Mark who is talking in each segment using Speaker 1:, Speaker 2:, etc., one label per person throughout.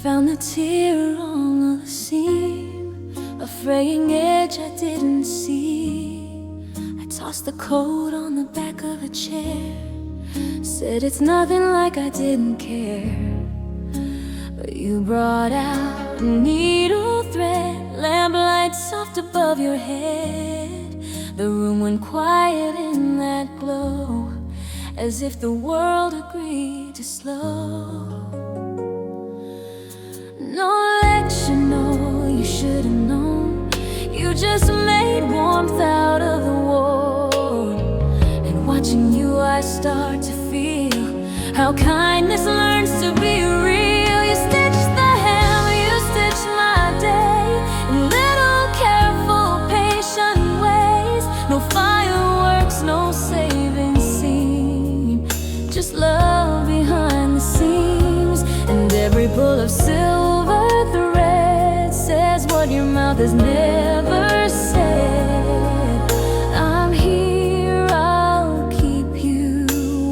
Speaker 1: Found the tear on the seam, a fraying edge I didn't see. I tossed the coat on the back of a chair, said it's nothing, like I didn't care. But you brought out a needle thread, lamplight soft above your head. The room went quiet in that glow, as if the world agreed to slow. No lecture, no, you should have known. You just made warmth out of the war. And watching you I start to feel how kindness learns to be real. You stitched the hem, you stitched my day in little careful patient ways. No fireworks, no saving scene, just love behind the scenes. And every pull of silver thread says what your mouth has never said. I'm here, I'll keep you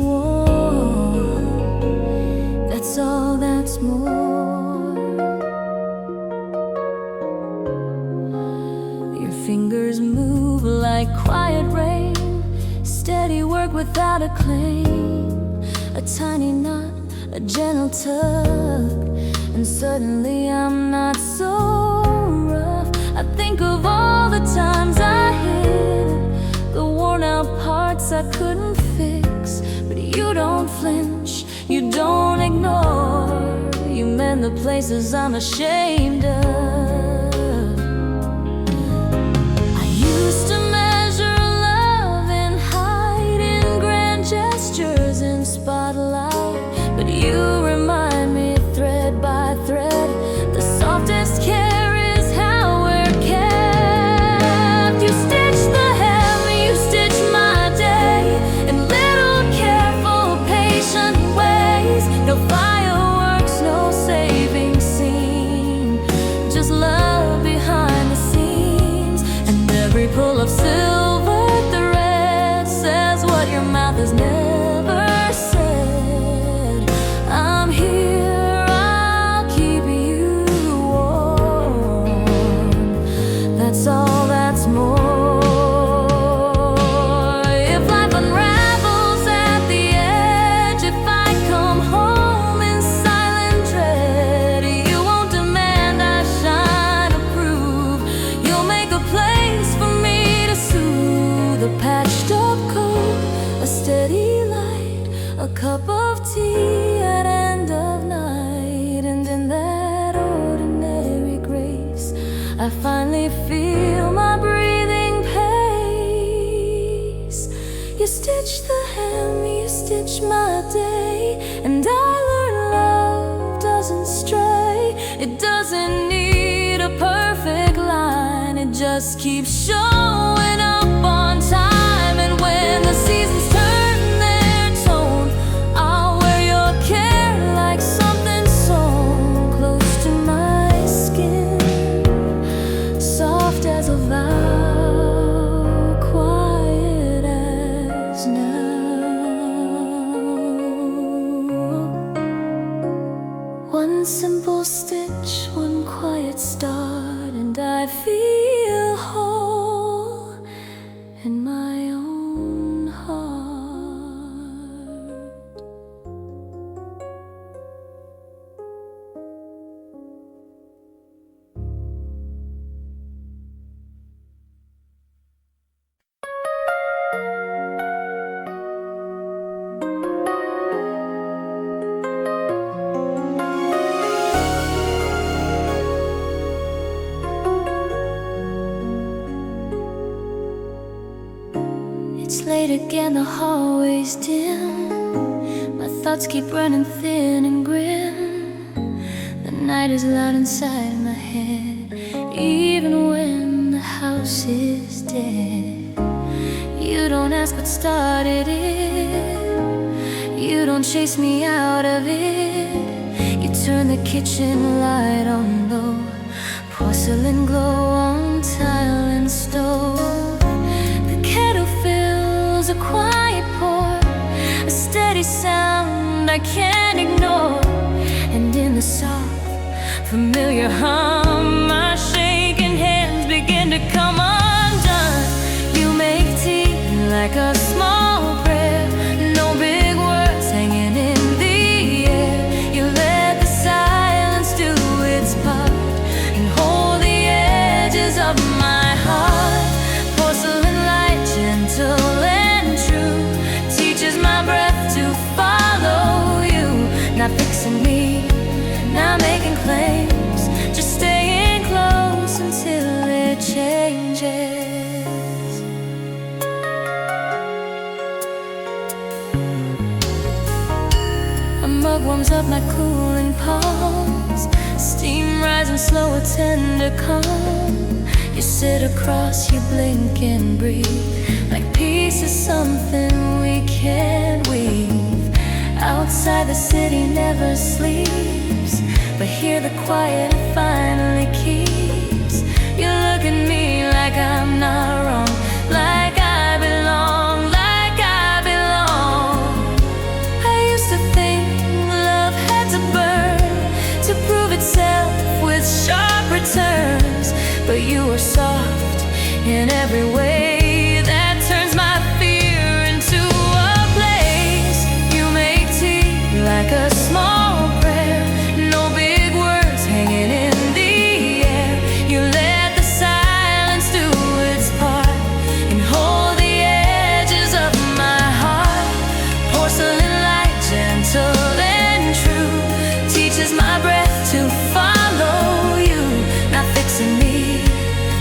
Speaker 1: warm. That's all, that's more. Your fingers move like quiet rain, steady work without a claim. A tiny knot, a gentle tug, and suddenly I'm not so rough. I think of all the times I hid, the worn out parts I couldn't fix. But you don't flinch, you don't ignore, you mend the places I'm ashamed of. I used to measure love in height, in grand gestures, in spotlight. But you remind me thread by thread, the softest care is how we're kept. You stitched the hem, you stitched my day in little careful patient ways. No fireworks, no saving scene, just love behind the scenes. And every pull of silver thread says what your mouth has never said. I'm here, I'll keep you warm. That's all, that's more. If life unravels at the edge, if I come home in silent dread, you won't demand I shine or prove. You'll make a place for me to soothe. A patched up coat, a steady light, a cup of tea at end of night. And in that ordinary grace, I finally feel my breathing pace. You stitch the hem, you stitch my day, and I learn love doesn't stray. It doesn't need a perfect line, it just keeps showing up on time. And when the seasons turn their tone, I'll wear your care like something sewn close to my skin, soft as a vow, quiet as now. One simple stitch, one quiet start, and I feel whole in my own heart. It's late again, the hallway's dim, my thoughts keep running thin and grim. The night is loud inside my head, even when the house is dead. You don't ask what started it, you don't chase me out of it. You turn the kitchen light on low, porcelain glow on tile and stove. The kettle fills a quiet pour, a steady sound I can't ignore. And in the soft, to come. You sit across, you blink and breathe, like peace is something we can't weave. Outside the city never sleeps, but here the quiet finally keeps. You look at me like I'm not wrong, like I belong, like I belong. I used to think love had to burn to prove itself with sharp returns, but you were soft in every way that turns my fear into a place. You make tea like a small prayer, no big words hanging in the air. You let the silence do its part and hold the edges of my heart. Porcelain light, gentle and true, teaches my breath to follow you. Not fixing me,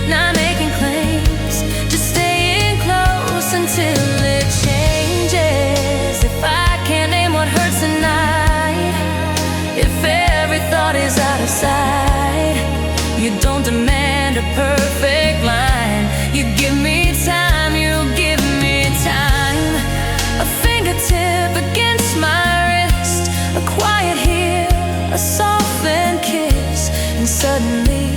Speaker 1: not making claims, just staying close until it changes. If I can't name what hurts tonight, if every thought is out of sight, you don't demand a perfect line. You give me time, you give me time. A fingertip against my wrist, a quiet here, a softened kiss, and suddenly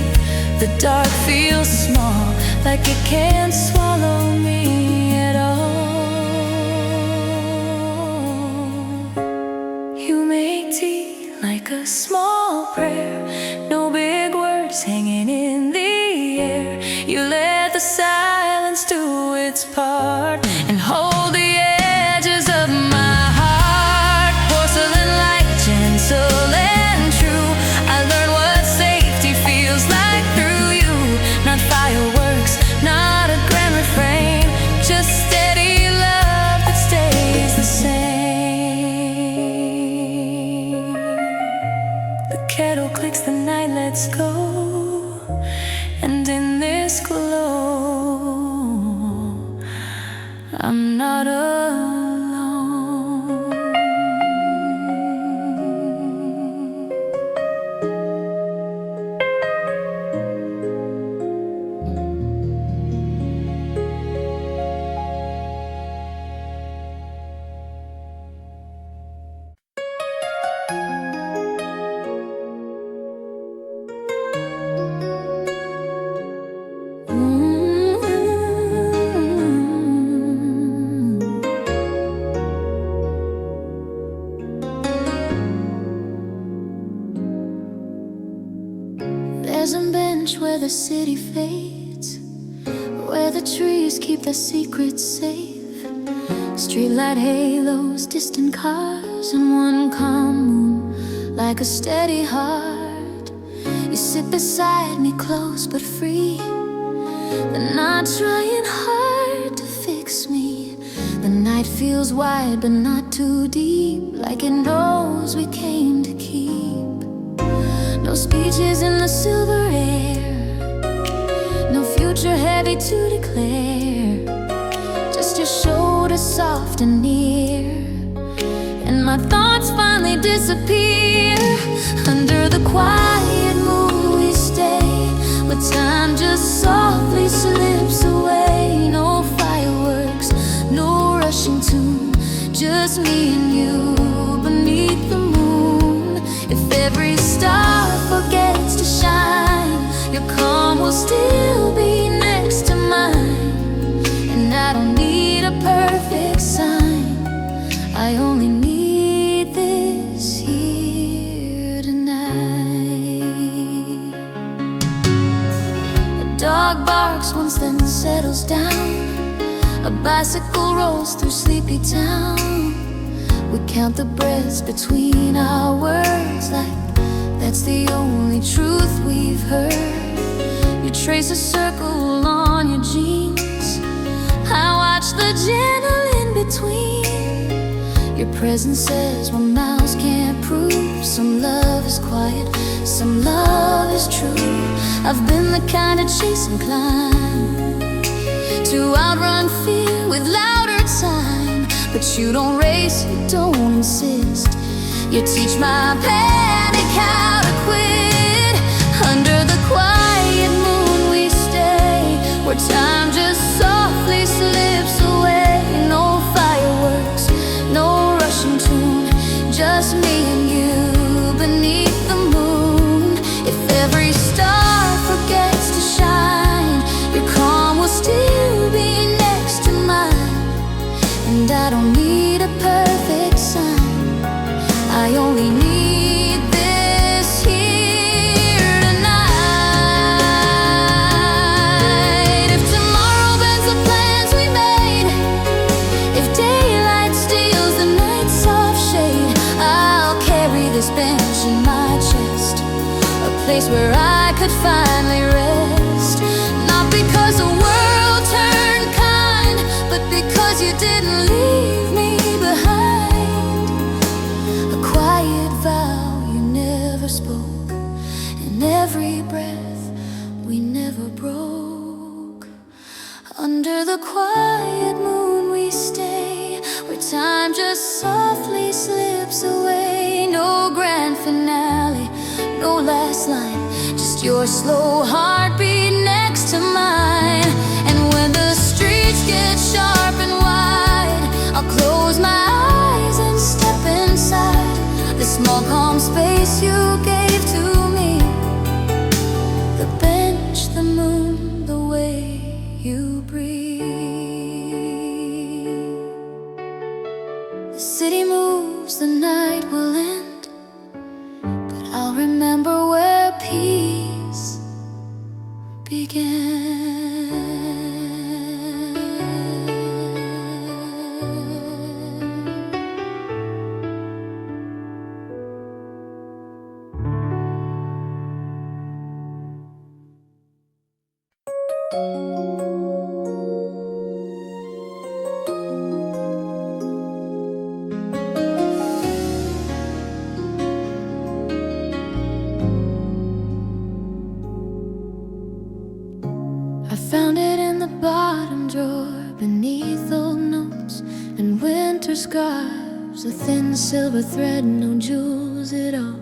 Speaker 1: the dark feels small, like it can't swallow me at all. You make tea like a small prayer, no big words hanging in the air. You let the silence do its part and hold the edges of my heart. Porcelain light, gentle and true, I learned what safety feels like through you. Not fireworks, not a grand refrain, just steady love that stays the same. The kettle clicks, the night lets go, and in this glow, I'm not alone. There's a bench where the city fades, where the trees keep their secrets safe. Streetlight halos, distant cars, and one calm moon like a steady heart. You sit beside me, close but free, but not trying hard to fix me. The night feels wide but not too deep, like it knows we came to keep. No speeches in the silver air, no future heavy to declare, just your shoulder soft and near, and my thoughts finally disappear. Under the quiet moon we stay, but time just softly slips away. No fireworks, no rushing tune, just me and you beneath the moon. If every star forgets to shine, your calm will still be next to mine. And I don't need a perfect sign, I only need this here tonight. A dog barks once, then settles down. A bicycle rolls through sleepy town. We count the breaths between our words, like that's the only truth we've heard. You trace a circle on your jeans, I watch the gentle in between. Your presence says what mouths can't prove. Some love is quiet, some love is true. I've been the kind to chase and climb, to outrun fear with louder time. But you don't race, you don't insist, you teach my panic how to quit. Under the quiet place where I could finally rest. Not because the world turned kind, but because you didn't leave me behind. A quiet vow you never spoke, in every breath we never broke. Under the quiet moon we stay, where time just softly slips away. No grand finale, no last line, just your slow heartbeat next to mine. And when the streets get sharp and wide, I'll close my eyes and step inside the small calm space you gave to me. The bench, the moon, the way you breathe. The city moves, the night will end, but I'll remember where peace began. I found it in the bottom drawer, beneath old notes and winter scarves. A thin silver thread, no jewels at all,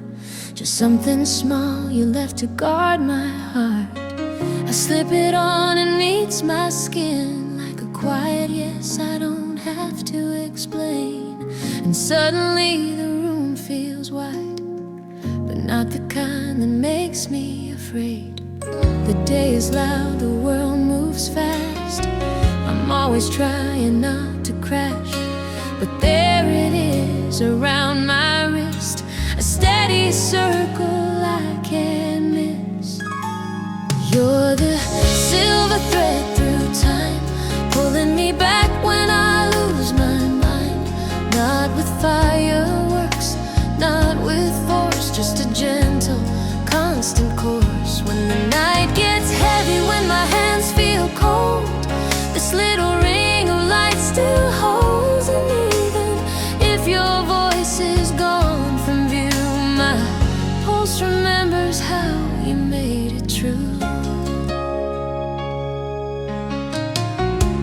Speaker 1: just something small you left to guard my heart. I slip it on and meets my skin like a quiet yes I don't have to explain. And suddenly the room feels wide, but not the kind that makes me afraid. The day is loud, the world moves fast. I'm always trying not to crash, but there it is around my wrist, a steady circle I can't miss. You're the silver thread through time, pulling me back when I lose my mind. Not with fireworks, not with force, just a gentle, constant course. When the night gets heavy, when my hands feel cold, this little ring of light still holds. And even if your voice is gone from view, my pulse remembers how you made it true.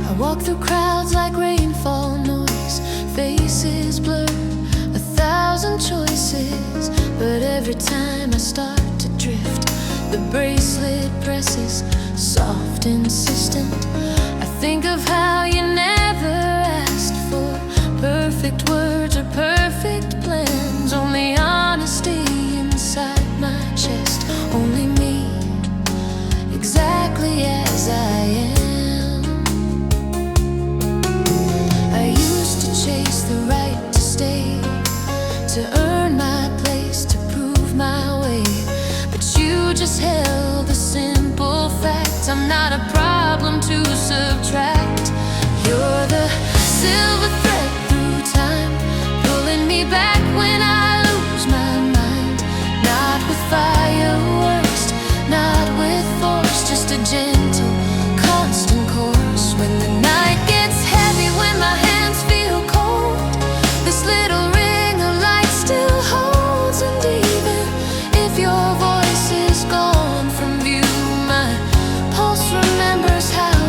Speaker 1: I walk through crowds like rainfall noise, faces blur, 1,000 choices. But every time I start to drift, the bracelet presses, soft, insistent. I think of how you never asked for perfect words or perfect plans, only honesty inside my chest, only me, exactly as I am. I used to chase the right to stay, to earn my place, to prove my way, but you just held the simple fact I'm not a problem to subtract. You're the silver thread through time, pulling me back when I lose my mind. Not with fireworks, not with force, just a gentle, constant course. When the night gets heavy, when my hands feel cold, this little ring of light still holds. And even if your voice is gone from view, my pulse remembers how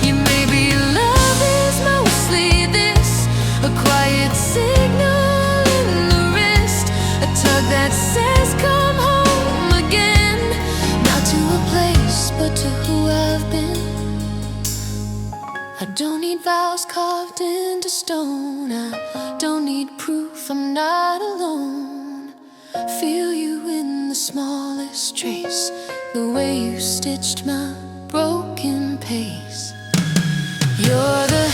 Speaker 1: you made me. Love is mostly this, a quiet signal in the wrist, a tug that says come home again. Not to a place, but to who I've been. I don't need vows carved into stone, I don't need proof I'm not alone. Feel you in the smallest trace, the way you stitched my broken pace. You're the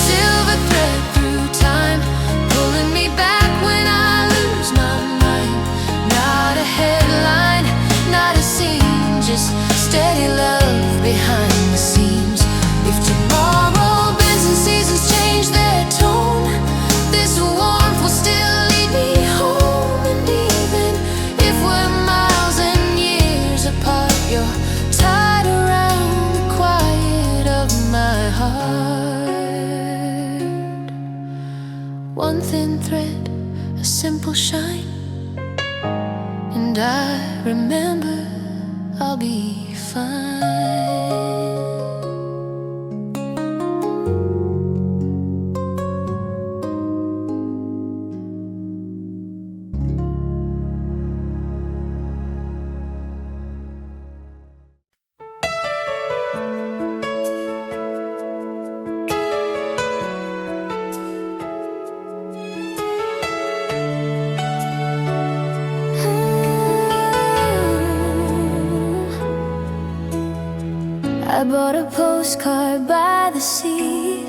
Speaker 1: silver thread through time, pulling me back when I lose my mind. Not a headline, not a scene, just steady love behind the scenes. If tomorrow bends and seasons change their tone, this warmth will still lead me home. And even if we're miles and years thread, a simple shine. And I remember I'll be fine. I bought a postcard by the sea,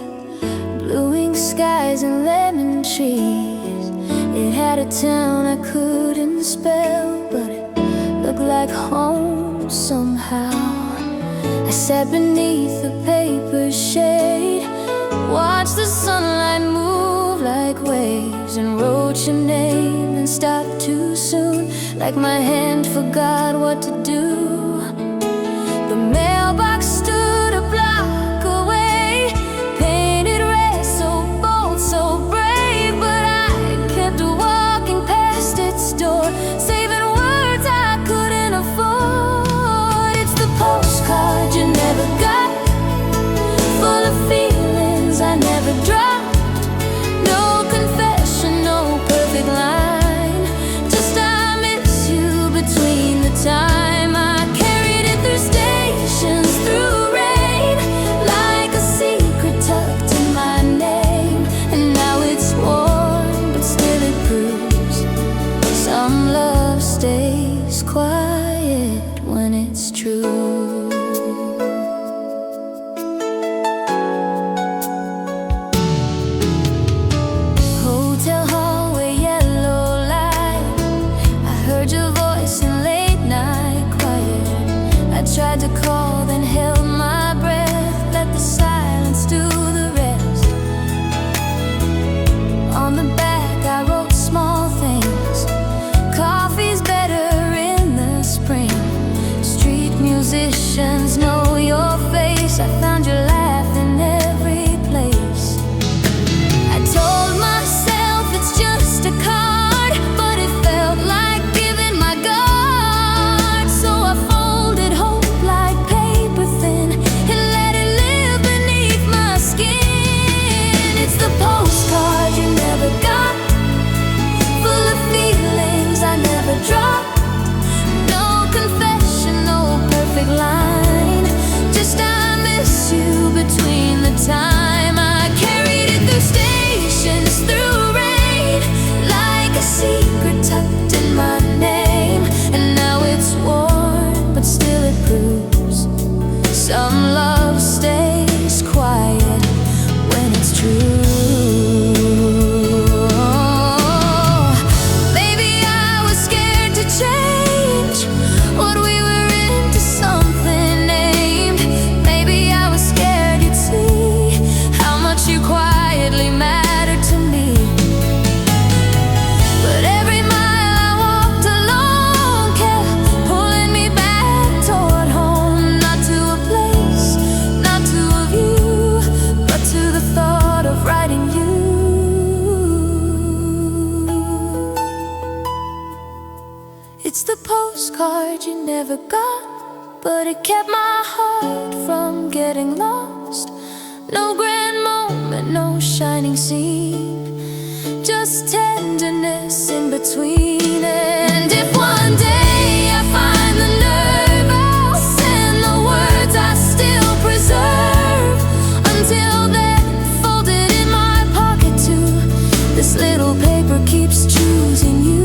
Speaker 1: blueing skies and lemon trees. It had a town I couldn't spell, but it looked like home somehow. I sat beneath the paper's shade, watched the sunlight move like waves, and wrote your name and stopped too soon, like my hand forgot what to do. The mailbox stood a block away, painted red, so bold, so brave. But I kept walking past its door, saving words I couldn't afford. It's the postcard you never got, full of feelings I never dropped. No confession, no perfect line, just I miss you between the time. I carried it through stations, through rain, like a secret tucked in my name. And now it's worn, but still it proves some love stays quiet when it's true. Hotel hallway, yellow light, I heard your voice in late night quiet. I tried to call, then held my breath, let the silence do the rest. On the back I wrote small things: coffee's better in the spring, street musicians know your face. I found your laugh in every place. I told myself it's just a card, but it felt like giving my guard. So I folded hope like paper thin and let it live beneath my skin. It's the postcard you never got, full of feelings I never dropped. No confession, no perfect line, just I miss you between the time. I carried it through stations, through rain, like a secret tucked in my name. And now it's worn, but still it proves some love stays quiet when it's true. Maybe I was scared to change what we were into, something named. Maybe I was scared you'd see how much you quietly mattered to me. But every mile I walked along kept pulling me back toward home. Not to a place, not to a view, but to the thought of writing you. It's the postcard you never got, but it kept my heart from getting lost. No grand moment, no shining scene, just tenderness in between. And if one day I find the nerve, I'll send the words I still preserve. Until then, folded in my pocket too, this little paper keeps choosing you.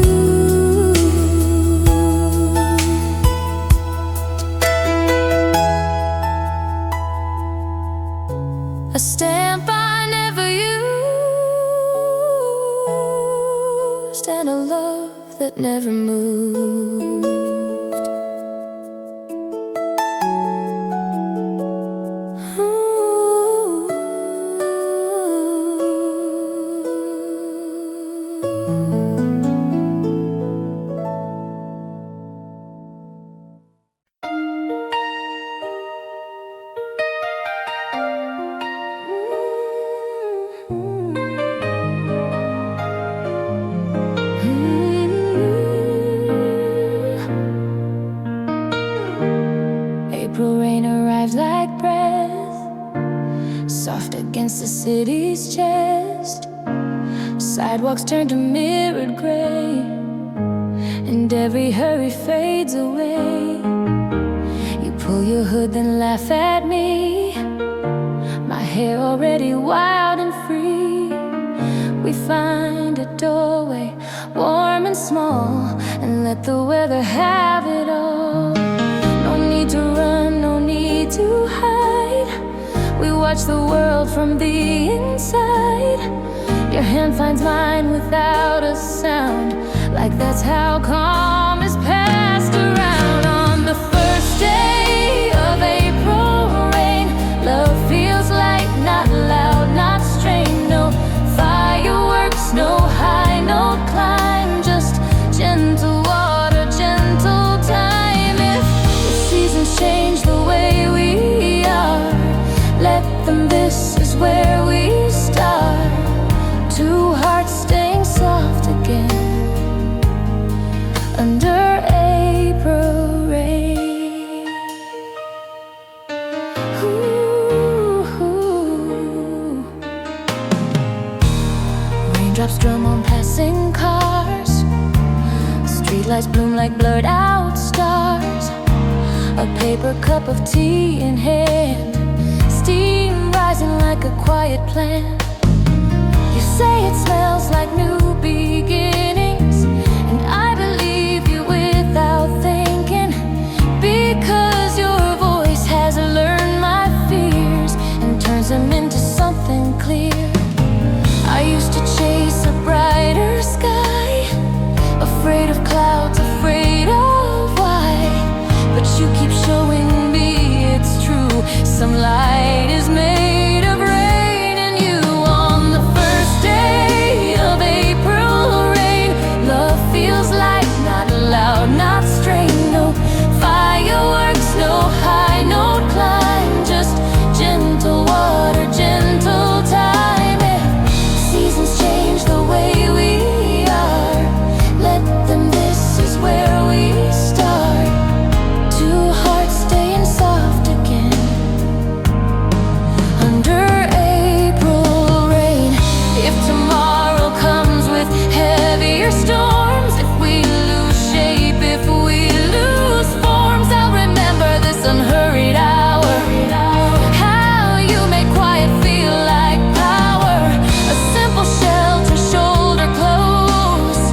Speaker 1: A stamp I never used, and a love that never moved. April rain arrives like breath, soft against the city's chest. Sidewalks turn to mirrored gray, and every hurry fades away. You pull your hood, then laugh at me, my hair already wild and free. We find a doorway, warm and small, and let the weather have it all. No need to run, no need to hide. We watch the world from the inside. Your hand finds mine without a sound, like that's how calm is passed around. On the first day of April rain, love feels light, not loud, not strained. No fireworks, no high note climb, just gentle water, gentle time. If the seasons change the way we are, let them, this is where we start. Two hearts staying soft again under April rain. Ooh. Raindrops drum on passing cars, streetlights bloom like blurred out stars. A paper cup of tea in hand, steam rising like a quiet plant. You say it smells like new beginnings, and I believe you without thinking, because your voice has learned my fears and turns them into something clear. I used to chase a brighter sky, afraid of clouds, afraid of why, but you keep showing me it's true. Some light is made of rain, and you, on the first day of April rain, love feels light, not loud, not strained. No fireworks, no high note climb, just gentle water, gentle time. If seasons change the way we are, let them, this is where we start. Two hearts staying soft again under April rain. If tomorrow comes with heavier storms, if we lose shape, if we lose forms, I'll remember this unhurried hour, how you make quiet feel like power. A simple shelter, shoulder close,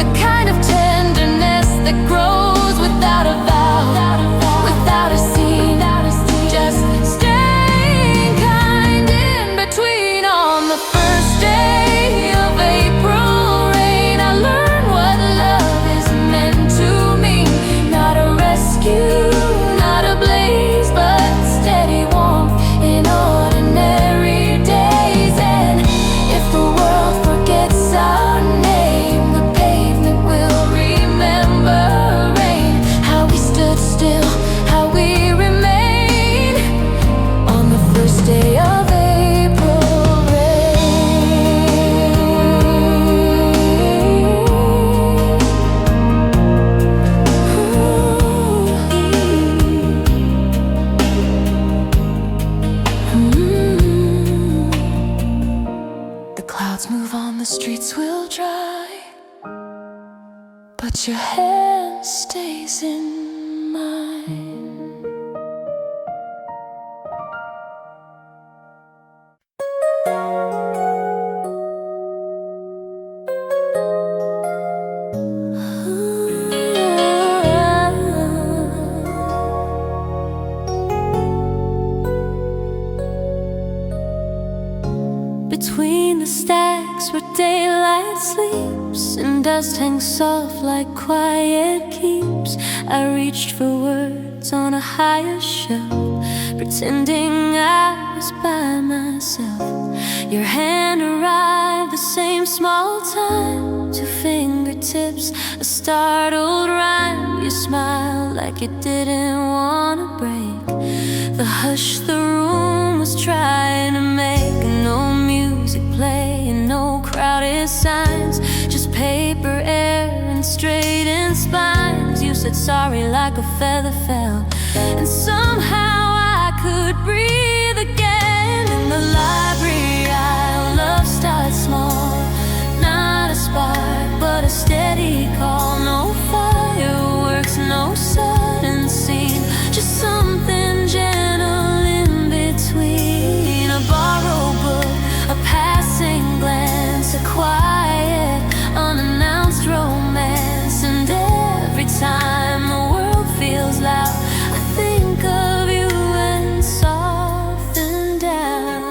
Speaker 1: the kind of tenderness that grows without a vow, without a scene, just staying kind in between. On the first day of April rain, I learned what love is meant to mean. Not a rescue, not a blaze, but steady warmth in ordinary days. And if the world forgets our name, the pavement will remember rain. How we stood still, how we remain on the first day of April rain. The clouds move on, the streets will dry, but your hand stays in mine. Between the stacks where daylight sleeps and dust hangs soft like quiet keeps, I reached for words on a higher shelf, pretending I was by myself. Your hand arrived the same small time, two fingertips, a startled rhyme. You smiled like you didn't want to break the hush the room was trying to make. No music playing, no crowded signs, just paper, air, and straightened spines. You said sorry like a feather fell, and somehow I could breathe again. In the library our love starts small, not a spark but a steady call. No fireworks, no sudden scene, just something gentle in between. A borrowed book, a passing glance, a quiet, unannounced romance. And every time the world feels loud, I think of you and soften down.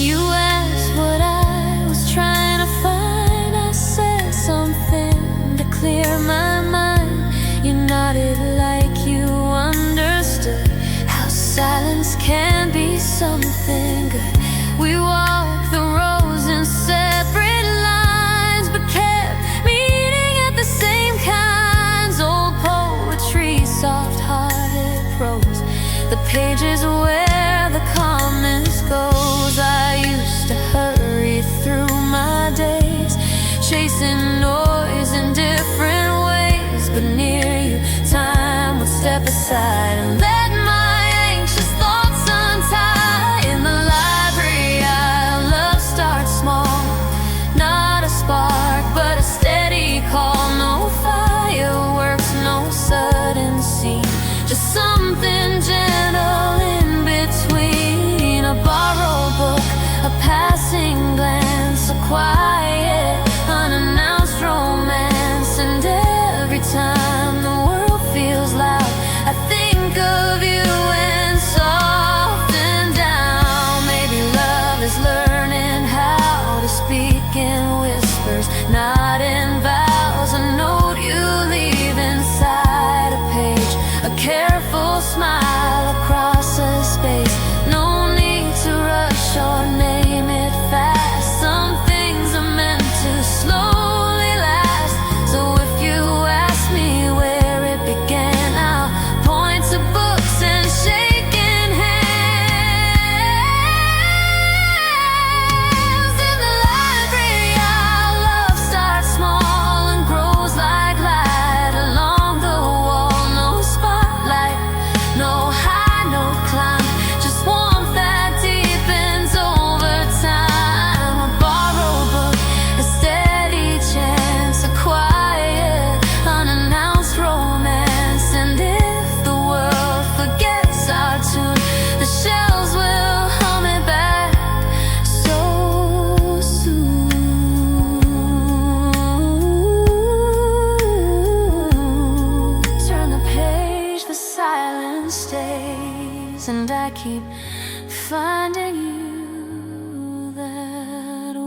Speaker 1: You asked what I was trying to find. I said something to clear my mind. You nodded like you understood how silence can be something good. We walked the rows in separate lines, but kept meeting at the same kinds. Old poetry, soft-hearted prose, the pages where the calmness goes. I used to hurry through my days, chasing noise in different ways, but near you, time would step aside and let my anxious thoughts untie. In the library our love starts small, not a spark but a steady call. No fireworks, no sudden scene, just something gentle in between. A borrowed book, a passing glance, a quiet, unannounced romance. And every time the world feels loud, I think of you and soften down. Maybe love is learning how to speak in whispers, not in vows. A note you leave inside a page, a careful smile across a space. No need to rush or name it fast. Some things are meant to slowly last. So if you ask me where it began, I'll point to books and shaking hands. In the library our love starts small and grows like light along the wall. No spotlight, no high, no climb, just warmth that deepens over time. A borrowed book, a steady chance, a quiet, unannounced romance. And if the world forgets our tune, the shells will hum it back so soon. Turn the page, the silence stays, and I keep finding you that way.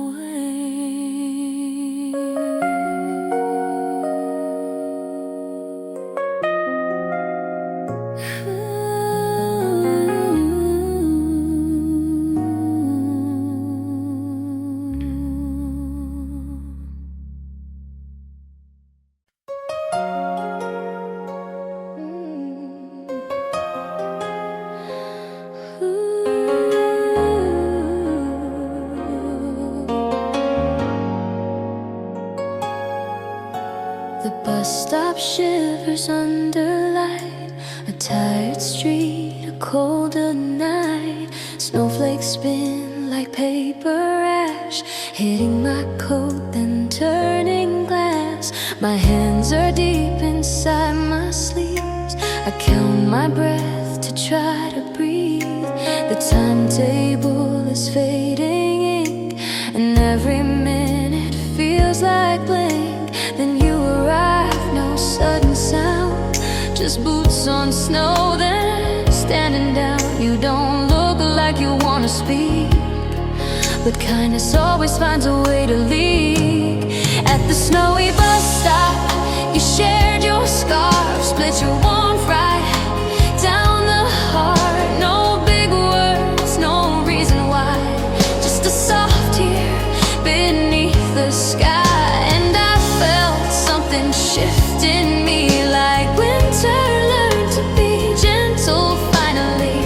Speaker 1: The bus stop shivers under light, a tired street, a colder night. Snowflakes spin like paper ash, hitting my coat then turning glass. My hands are deep inside my sleeves, I count my breath to try to breathe. The timetable is fading ink, and every minute feels like blink. Then you arrive, no sudden sound, just boots on snow, then standing down. You don't look like you wanna speak, but kindness always finds a way to leak. At the snowy bus stop, you shared your scarf, split your warmth right down the heart. No big words, no reason why, just a soft tear beneath the sky. And I felt something shift in me, like winter learned to be gentle finally.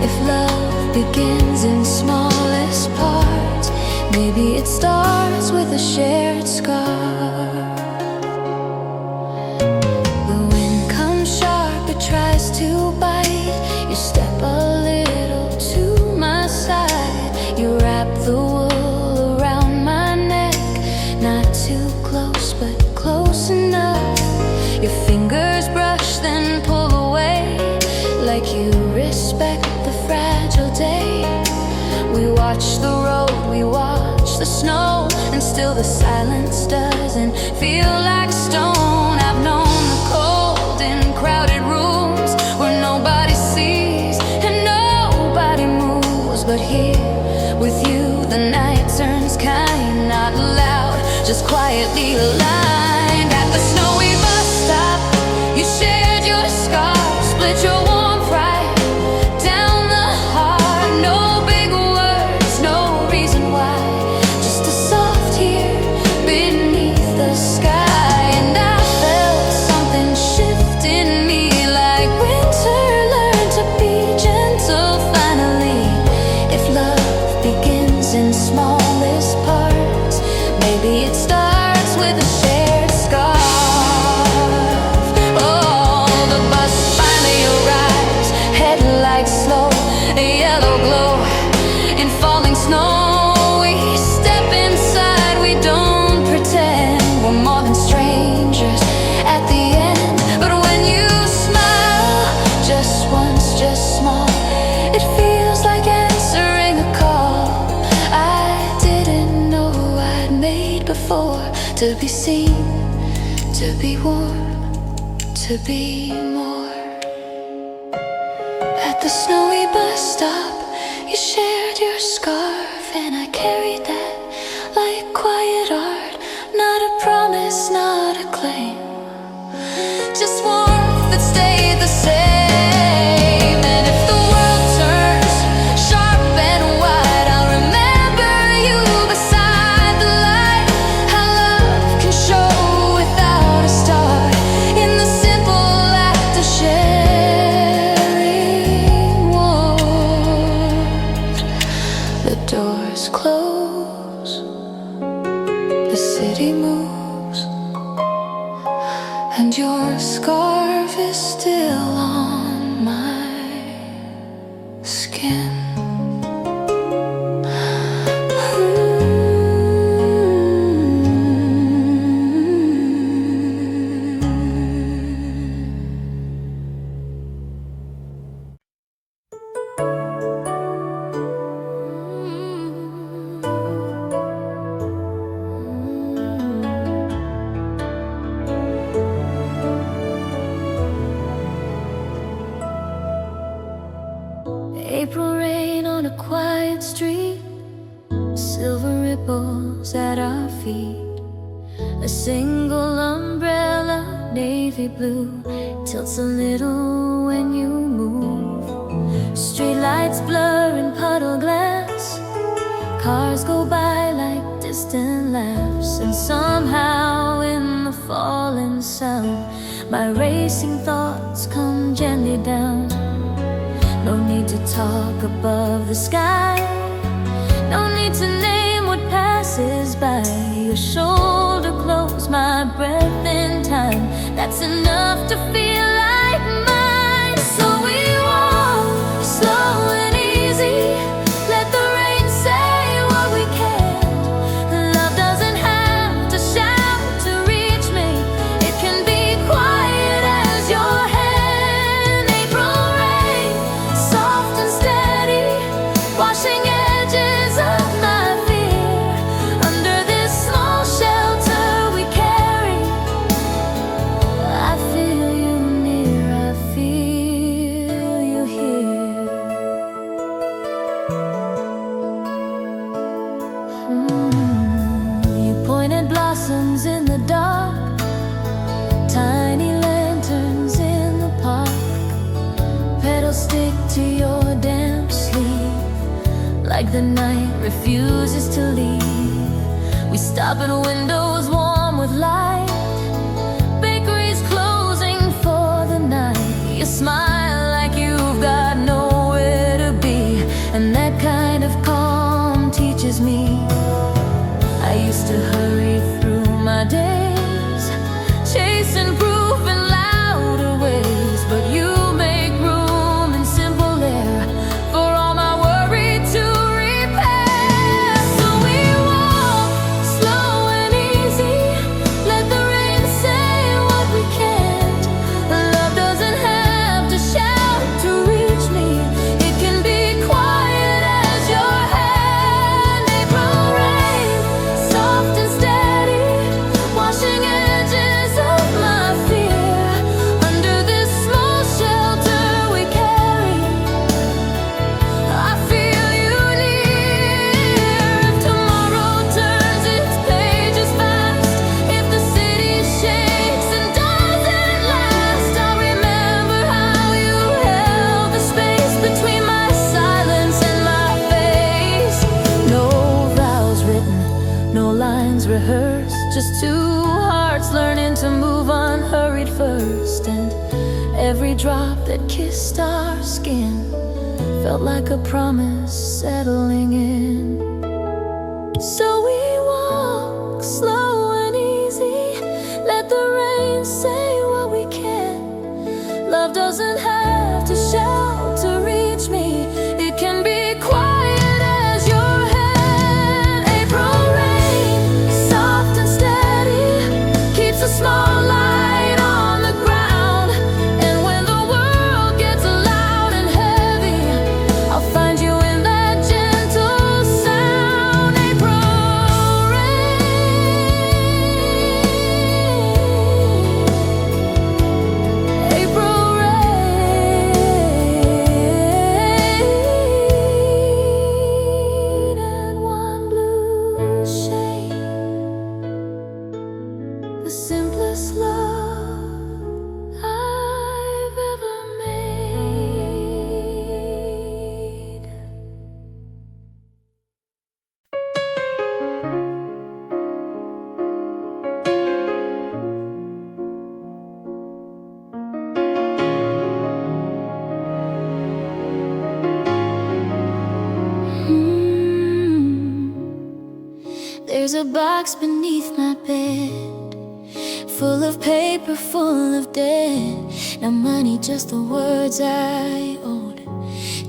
Speaker 1: If love begins in smallest parts, maybe it starts with a shared scar. but close enough. Your fingers brush, then pull away, like you respect the fragile day. We watch the road, we watch the snow, and still the silence doesn't feel like stone. I've known the cold in crowded rooms where nobody sees and nobody moves. But here with you the night turns kind, not loud, just quietly aligned. At the snowy bus stop, you shared your scars, split your warmth right down the heart. No big words, no reason why, just a soft here beneath the sky. And I felt something shift in me, like winter learned to be gentle finally. If love begins in smallest parts, maybe it starts with a shared scarf. Oh, the bus finally arrives, headlights slow, a yellow glow in falling snow. We step inside, we don't pretend we're more than strangers at the end. But when you smile, just once, just small, it feels like answering a call I didn't know I'd made before. To be seen, to be warm, to be more. At the snowy bus stop, you shared your scarf, and I carried that like quiet art. Not a promise, not a claim, just warmth that stayed the same. And if the world turns sharp and wide, I'll remember you beside the light. How love can show without a start, in the simple act of sharing warmth. The doors close, the city moves, and your scarf is still on my skin. April rain on a quiet street, silver ripples at our feet. A single umbrella, navy blue, tilts a little when you move. Street lights blur in puddle glass, cars go by like distant laughs. And somehow in the falling sound, my racing thoughts come gently down. No need to talk above the sky, no need to name what passes by. Your shoulder close, my breath in time, that's enough to feel like mine. So we walk slow and easy, let the rain say what we can't. Love doesn't have to shout to reach me, it can be quiet as your hand. April rain, soft and steady, washing edges of my fear. Under this small shelter we carry, I feel you near, I feel you here. You pointed blossoms in the dark, tiny lanterns in the park. Petals stick to your damp sleeve, like the night refuses to leave. We stop at windows warm with light, bakeries closing for the night. You smile like you've got nowhere to be, and that kind of calm teaches me. I used to hurry through my days, chasing proof in louder ways, but you make room in simple air for all my worry to repair. So we walk slow and easy, let the hurried first, and every drop that kissed our skin felt like a promise settling in. So we walk slow and easy, let the rain say what we can. Love doesn't have to shout to reach me, it can be quiet as your hand. April rain, soft and steady, keeps a small light on the ground. And when the world gets loud and heavy, I'll find you in that gentle sound. April rain, April rain, and one blue shade, the simplest love I've ever made. There's a box beneath my bed, full of paper, full of debt. Not money, just the words I owed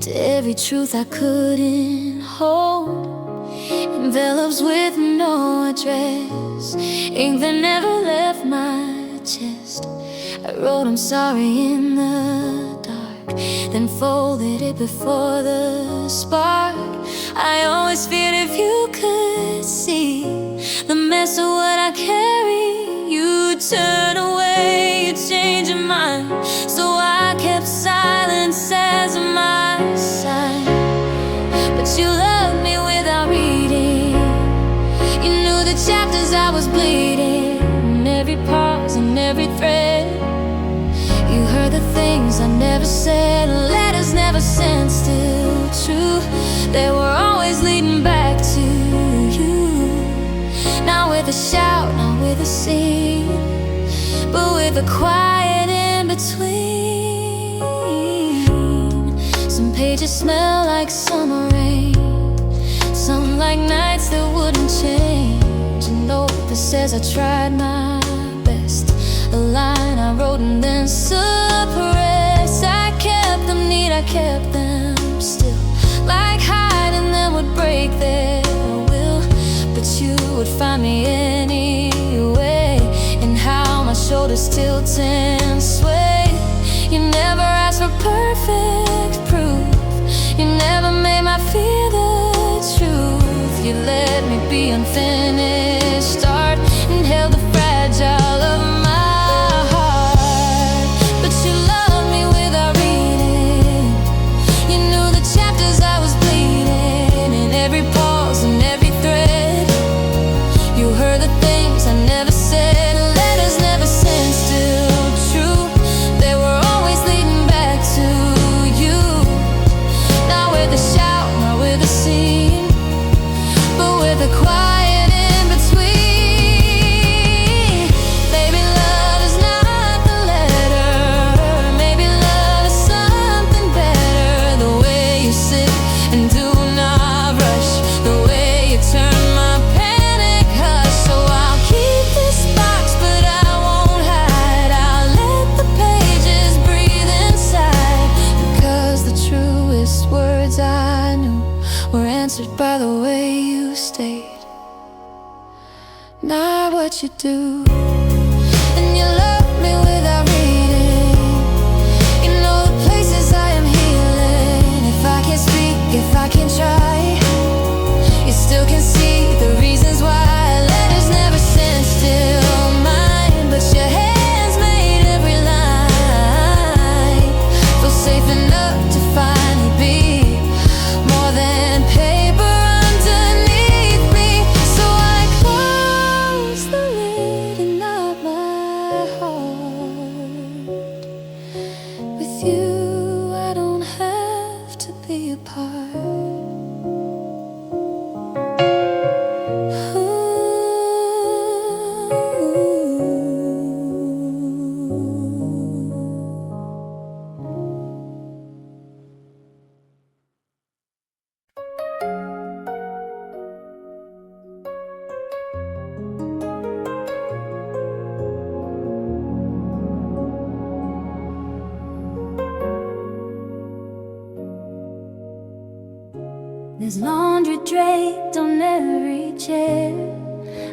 Speaker 1: to every truth I couldn't hold. Envelopes with no address, ink that never left my chest. I wrote I'm sorry in the dark, then folded it before the spark. I always feared if you could see the mess of what I carry, you'd turn away, you'd change your mind. So I kept silence as my sign. But you loved me without reading, you knew the chapters I was bleeding, and every pause and every thread. You heard the things I never said, letters never sent, still true. They were always leading back to you. Not with a shout, not with a scene, but with a quiet in between. Some pages smell like summer rain, some like nights that wouldn't change. A note that says I tried my best, a line I wrote and then suppressed. I kept them neat, I kept them still, like hiding them would break their will. But you would find me anyway, and how my shoulders tilt and sway. You never asked for perfect proof, you never made my fear the truth. You let me be unfinished art and held the fragile of my heart. But you loved me without reading, you knew the chapters I was bleeding, in every pause and every thread. You heard the things I never said, letters never sent, still true. They were always leading back to you. Not with a shout, not with a scene, but with a quiet in between. Maybe love is not the letter, maybe love is something better. The way you sit and do not rush, the way you turn my panic hush. So I'll keep this box, but I won't hide. I'll let the pages breathe inside, because the truest words I knew were answered by the way you stayed, not what you do. And you love me without reading, you know the places I am healing. If I can't speak, if I can't try, you still can see the reasons why. Letters never sent, still mine, but your hands made every line feel safe enough to finally be more than paper underneath me. So I close the lid and There's laundry draped on every chair,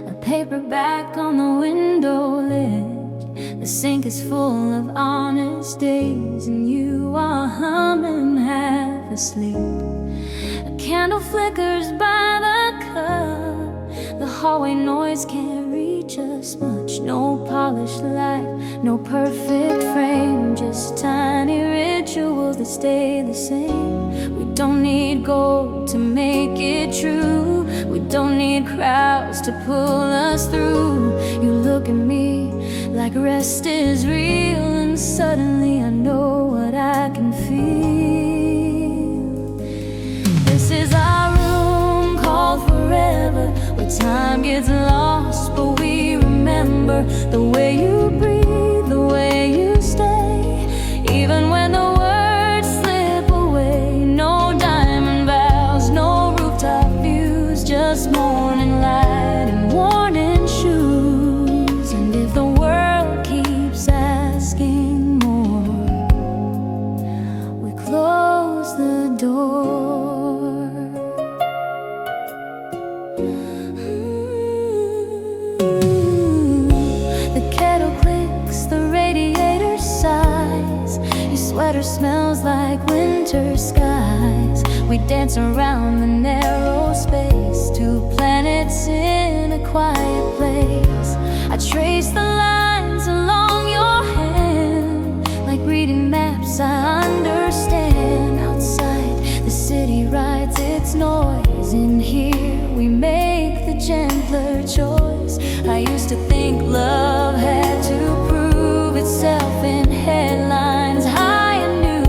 Speaker 1: a paperback on the window ledge. The sink is full of honest days, and you are humming half asleep. A candle flickers by the cup. The hallway noise can't reach us much. No polished light, no perfect frame, just tiny rituals that stay the same. We don't need gold to make it true. We don't need crowds to pull us through. You look at me like rest is real, and suddenly I know what I can feel. This is our room called forever, where time gets lost but we remember. The way you breathe, the way you stay, even when the words slip away. No diamond vows, no rooftop views, just morning light and worn-in shoes. And if the world keeps asking more, we close the door. The kettle clicks, the radiator sighs. Your sweater smells like winter skies. We dance around the narrow space, two planets in a quiet place. I trace the lines along your hand, like reading maps I understand. Outside, the city rides its noise. In here, we make the gentler choice. I used to think love had to prove itself in headlines high and new,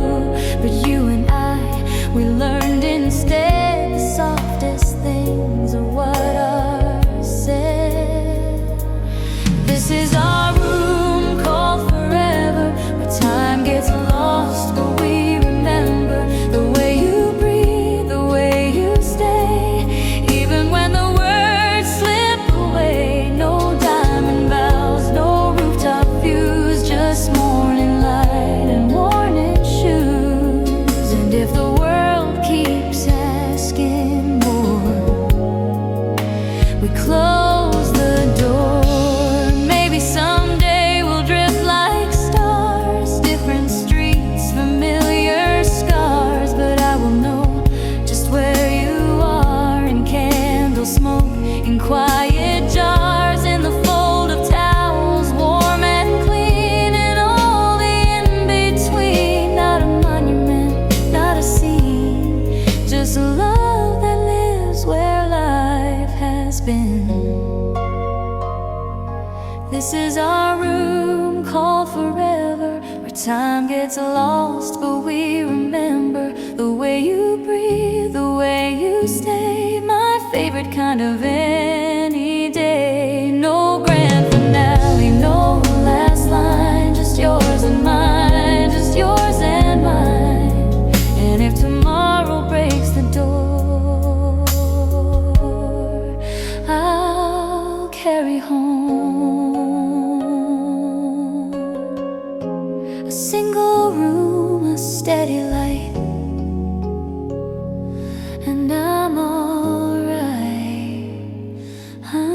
Speaker 1: but you and I, we learned instead the softest things are what are said. This is our room called forever, where time gets lost but we remember. The way you breathe, the way you stay, even when the words slip away. No diamond vows, no rooftop views, just morning light and worn-in shoes. And if the world keeps asking more, we close the door. Maybe someday we'll drift like stars, different streets, familiar scars. But I will know just where you are, in candle smoke, in quiet jars, in the fold of towels, warm and clean, and all the in-between. Not a monument, not a scene, just a love that lives where life has been. This is our room called forever, where time gets lost but we remember. The way you breathe, the way you stay, my favorite kind of any day. No grand finale, no last line, just yours and mine, just yours and mine. And if tomorrow breaks the door, I'll carry home a single room, a steady light, and I'm alright, I'm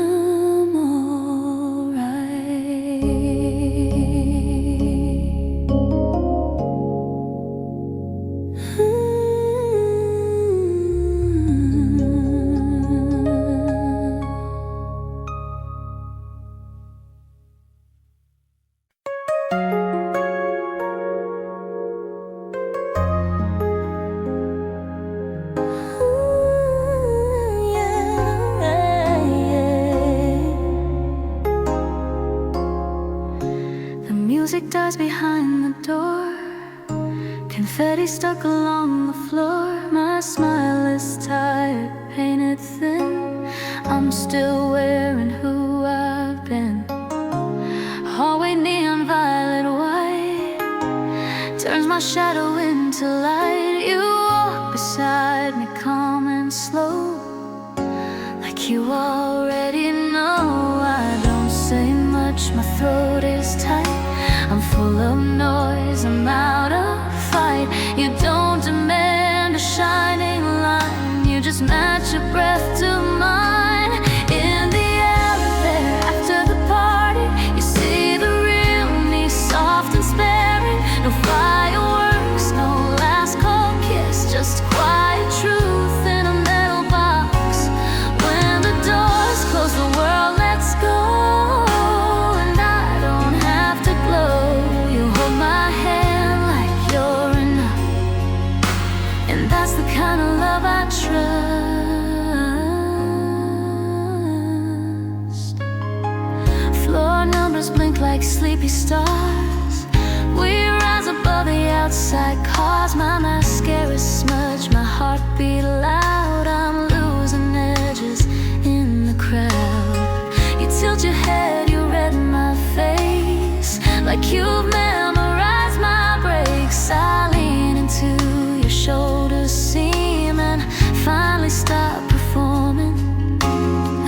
Speaker 1: music dies behind the door, confetti stuck along the floor. My smile is tired, painted thin. I'm still wearing who I've been. Hallway neon violet white turns my shadow into light. You walk beside me, calm and slow, like you already know. I don't say much, my throat is tight. I'm full of noise, I'm out of fight. You don't demand a shining line, you just stars. We rise above the outside cars. My mascara smudge, my heartbeat loud. I'm losing edges in the crowd. You tilt your head, you redden my face, like you've memorized my breaks. I lean into your shoulder seam and finally stop performing.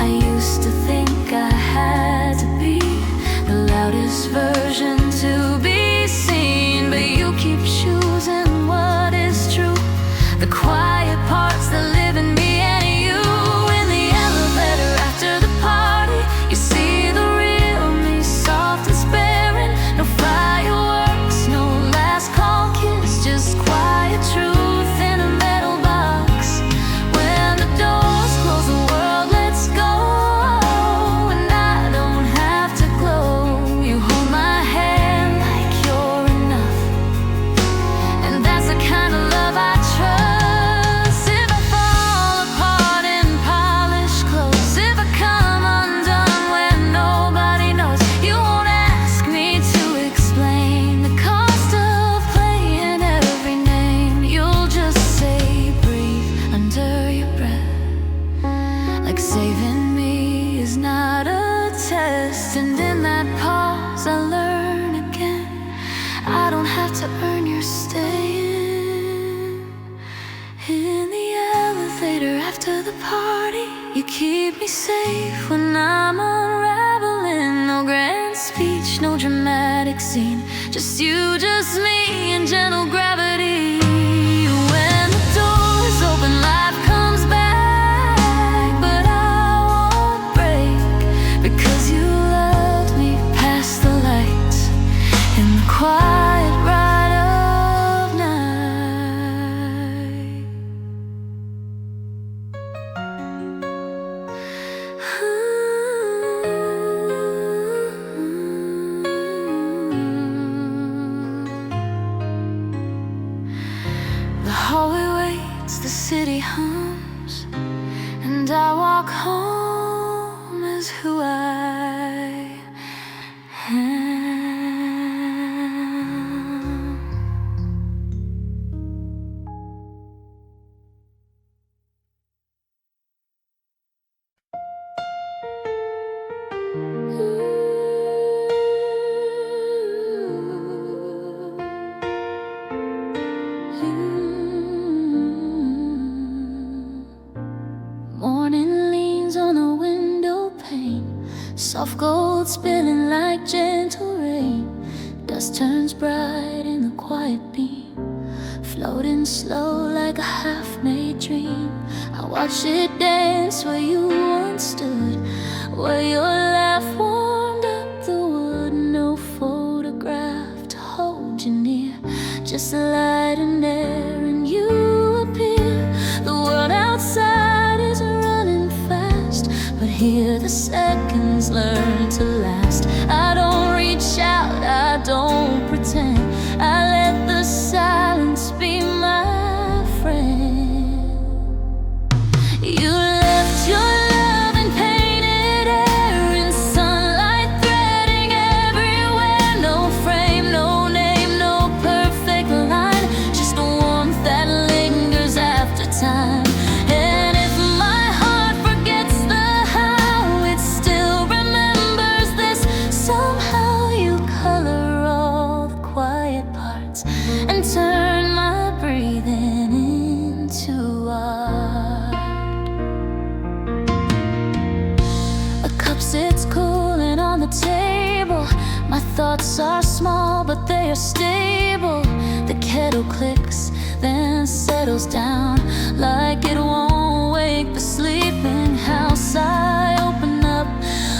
Speaker 1: I used to think I had to be the loudest version to be seen, but you keep choosing what is true, the quiet parts that live in me and you. In the elevator after the party, you see the real me, soft and sparing. No fireworks, no last call kiss, just quiet truth in a metal box. When the doors close, the world lets go, and I don't have to glow. You hold my hand like you're enough, and that's the kind of love I trust. If I fall apart in polished clothes, if I come undone when nobody knows, you won't ask me to explain the cost of playing every name. You'll just say breathe under your breath, like saving me is not a test. And in that pause I learn again, I don't have to earn your staying. In the elevator after the party, you keep me safe when I'm unraveling. No grand speech, no dramatic scene, just you, just me, and gentle gravity. When the doors open, life comes back, but I won't break, because you loved me past the lights in the quiet ride of night. The hallway waits, the city hums, and I walk home as who I am. Morning leans on a window pane, soft gold spilling like gentle rain. Dust turns bright in the quiet beam, floating slow like a half-made dream. I watch it dance where you once stood, where your laugh warmed up the wood. No photograph to hold you near, just light and air, and you appear. The world outside is running fast, but here the seconds learn to last. I don't reach out, I don't pretend, I let the silence be my friend. You left your love in painted air, in sunlight threading everywhere. No frame, no name, no perfect line, just a warmth that lingers after time. And if my heart forgets the how, it still remembers this. Somehow you color all the quiet parts and turn my breathing into art. A cup sits cooling on the table. My thoughts are small, but they are stable. The kettle clicks, then settles down like it won't wake the sleeping house. I open up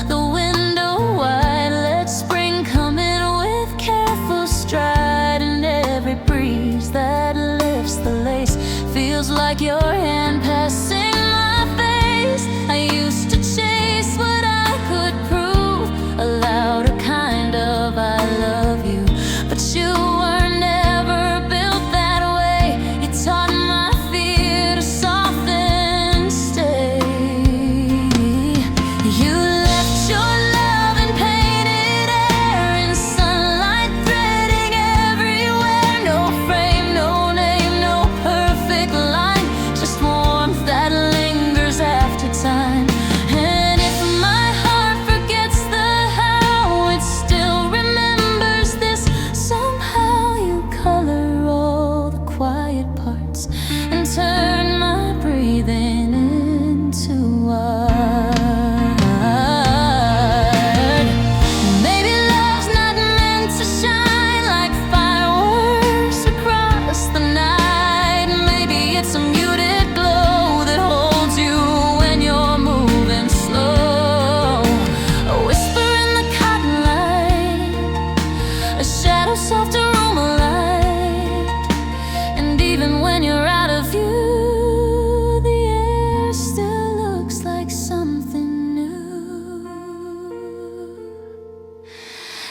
Speaker 1: the window wide, let spring come in with careful stride. And every breeze that lifts the lace feels like your hand passing my face. I used to chase what I could prove, a louder kind of I love you, but you were never built that way. You taught my fear to soften, stay. You left your love in painted air, in sunlight a softer room of light. And even when you're out of view, the air still looks like something new.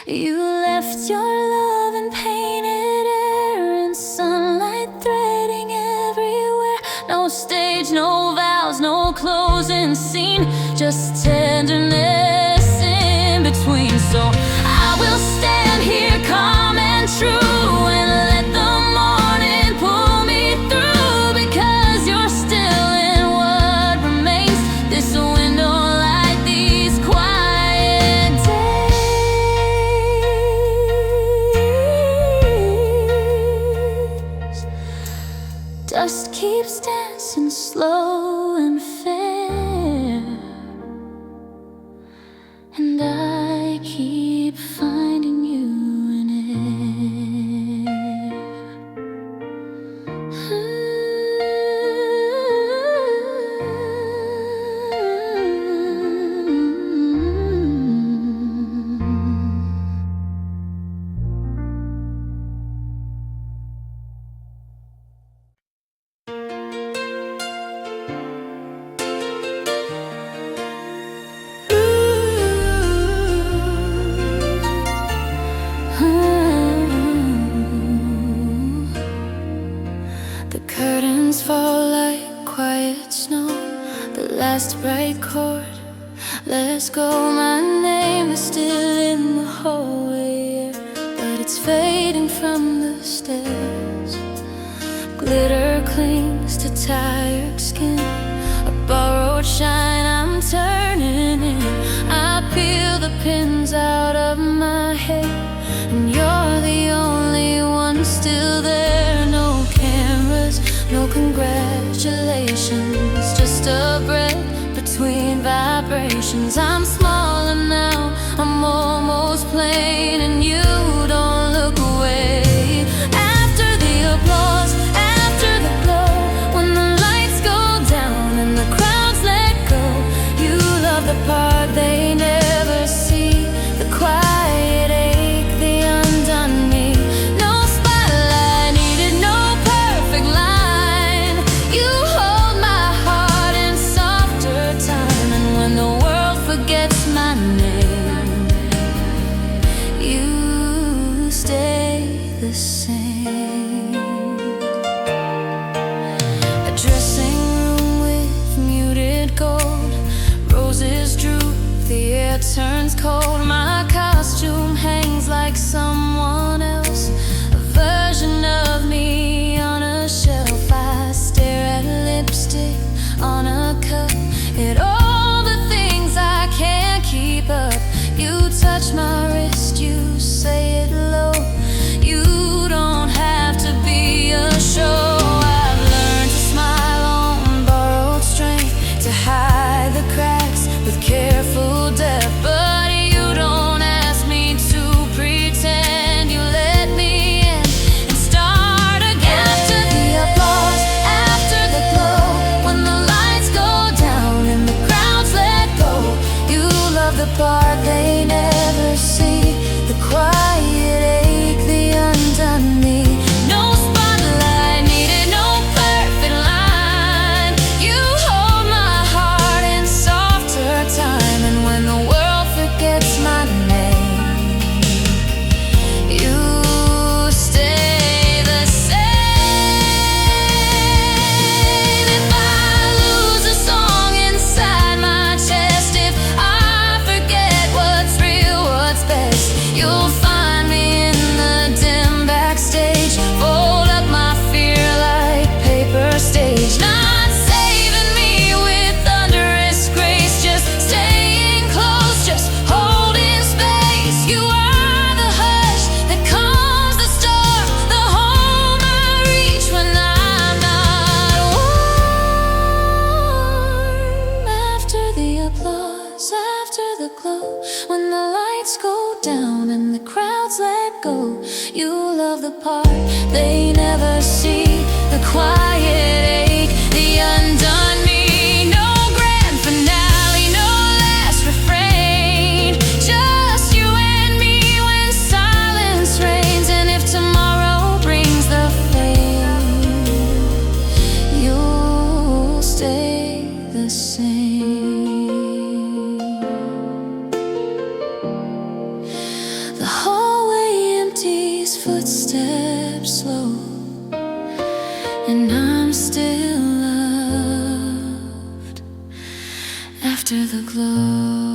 Speaker 1: You left your love in painted air and sunlight threading everywhere. No stage, no vows, no closing scene, just tenderness in between. So I will stand here calm and true and let the morning pull me through, because you're still in what remains, this window light, these quiet days. Dust keeps dancing slow and fair, and I keep finding you in The curtains fall like quiet snow, the last bright chord lets go. My name is still in the hallway, but it's fading from the stairs. Glitter clings to tired skin, a borrowed shine I'm turning in. I peel the pins out of my hair, and you're the only one still there. No cameras, no congratulations, just a breath between vibrations. I'm smaller now, I'm almost plain, and you don't look away. After the applause, after the glow, when the lights go down and the crowds let go, you love the part they never see, the quiet ache, the undone me. No spotlight needed, no perfect line. You hold my heart in softer time, and when the world forgets my name, you stay the same. A dressing room with muted gold, roses droop, the air turns cold. My costume hangs like someone else, a version of me on a shelf. I stare at lipstick on a cup, at all the things I can't keep up. You touch my wrist, you say it low, you don't have to be a show. I've learned to smile on borrowed strength, to hide the cracks with careful depth. But you don't ask me to pretend, you let me in and start again. After the applause, after the glow, when the lights go down and the crowds let go, you love the part they never see, the quiet ache, the undone me. No spotlight needed, no perfect line. You hold my heart in softer time, and when the world forgets my name, you stay the same. If I lose a song inside my chest, if I forget what's real, what's best, you'll find me in the dim backstage. Fold up my fear like paper stage, not saving me with thunderous grace, just staying close, just holding space. You are the hush that calms the storm, the home I reach when I'm not warm. After the applause, after the glow, when the lights go down and the crowds let go, you love the part they never see, the quiet ache, the undone me. No grand finale, no last refrain, just you and me when silence reigns. footsteps slow, and I'm still loved after the glow.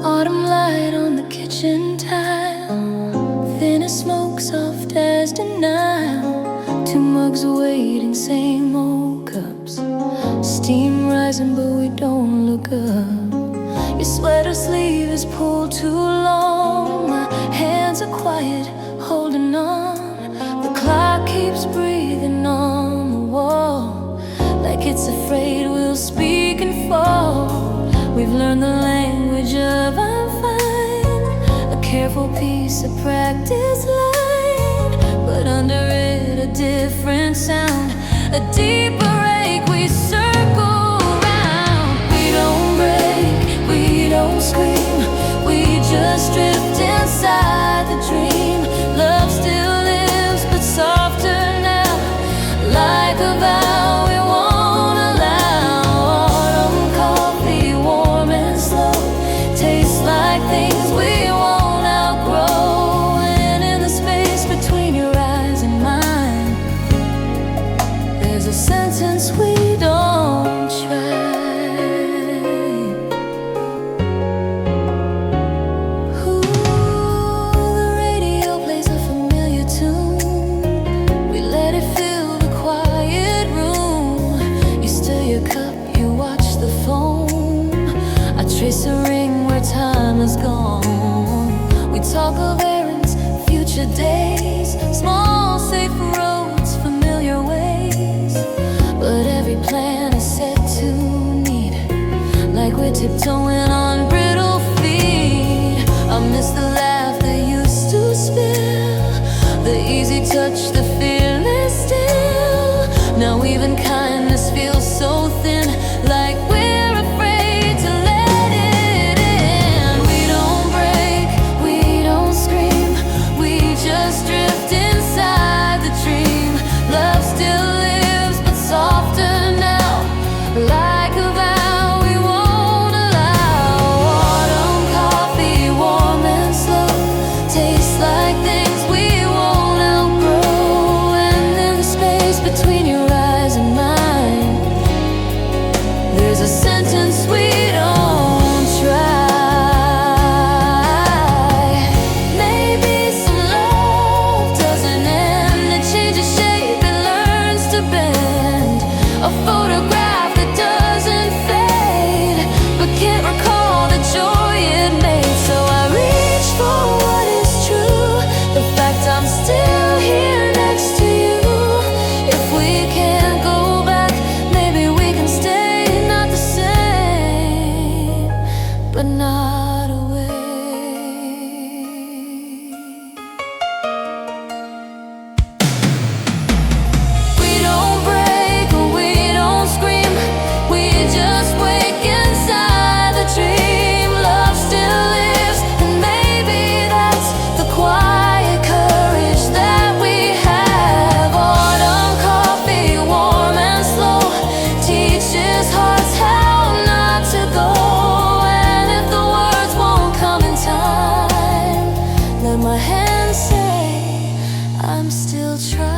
Speaker 1: Autumn light on the kitchen tile, thin as smoke, soft as denial. Two mugs waiting, same old cups. Steam rising, but we don't look up. Your sweater sleeve is pulled too long. My hands are quiet, holding on. The clock keeps breathing on the wall, like it's afraid we'll speak and fall. We've learned the language of I'm fine, a careful piece of practice line, but under it a different sound, a deeper ache. We circle round. We don't break, we don't scream, we just drift inside the dream. Love still lives, but softer now, like a vow we won't allow. Autumn coffee, warm and slow, tastes like things we won't outgrow. And in the space between your eyes and mine, there's a sentence we don't try. Ooh, the radio plays a familiar tune. We let it fill the quiet room. You stir your cup, you watch the phone. I trace a ring where time is gone. We talk of errands, future days, small safe roads, familiar ways. But every plan is set to need, like we're tiptoeing on brittle feet. I miss the laugh that used to spill, the easy touch, the fearless still. Now even kindness feels so thin, like we're afraid to let it in. We don't break, we don't scream, we just drift inside the dream. Love still lives, but softer now, like a vow we won't allow. Autumn coffee, warm and slow, tastes like things we won't outgrow. And in the space between your eyes and mine, there's a sentence we don't try. Maybe some love doesn't end, it changes shape, it learns to bend. A photograph that doesn't fade, but can't recall the joy it made. So I reach for what is true, the fact I'm still here next to you. If we can't go back, maybe we can stay not the same, but not away. We don't break, we don't scream, we just wake inside the dream. Love still lives, and maybe that's the quiet courage that we have. Autumn coffee, warm and slow, teaches hearts how not to go. And if the words won't come in time, let my hands say I'm still trying.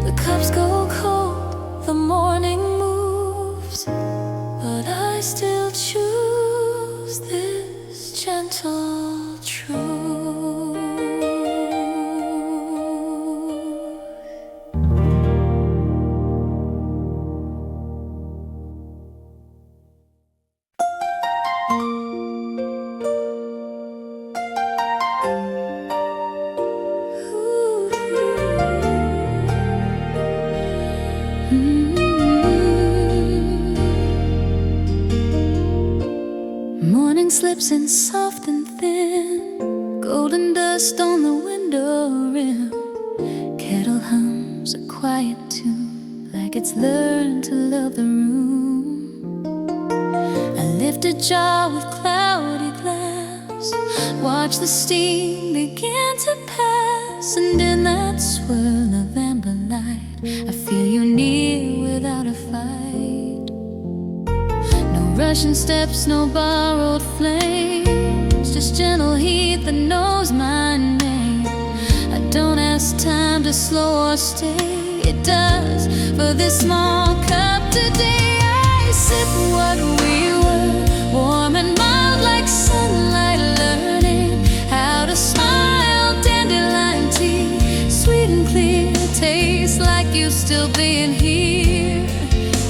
Speaker 1: The cups go cold, the morning moves, but I still choose this gentle truth. Morning slips in soft and thin, golden dust on the window rim. Kettle hums a quiet tune, like it's learned to love the room. I lift a jar with cloudy glass, watch the steam begin to pass, and in that swirl of amber light, I feel you near without a fight. No rushing steps, no borrowed flames, just gentle heat that knows my name. I don't ask time to slow or stay, it does for this small cup today. I sip what we were, warm and mild like sunlight, learning how to smile. Dandelion tea, sweet and clear, tastes like you still being here.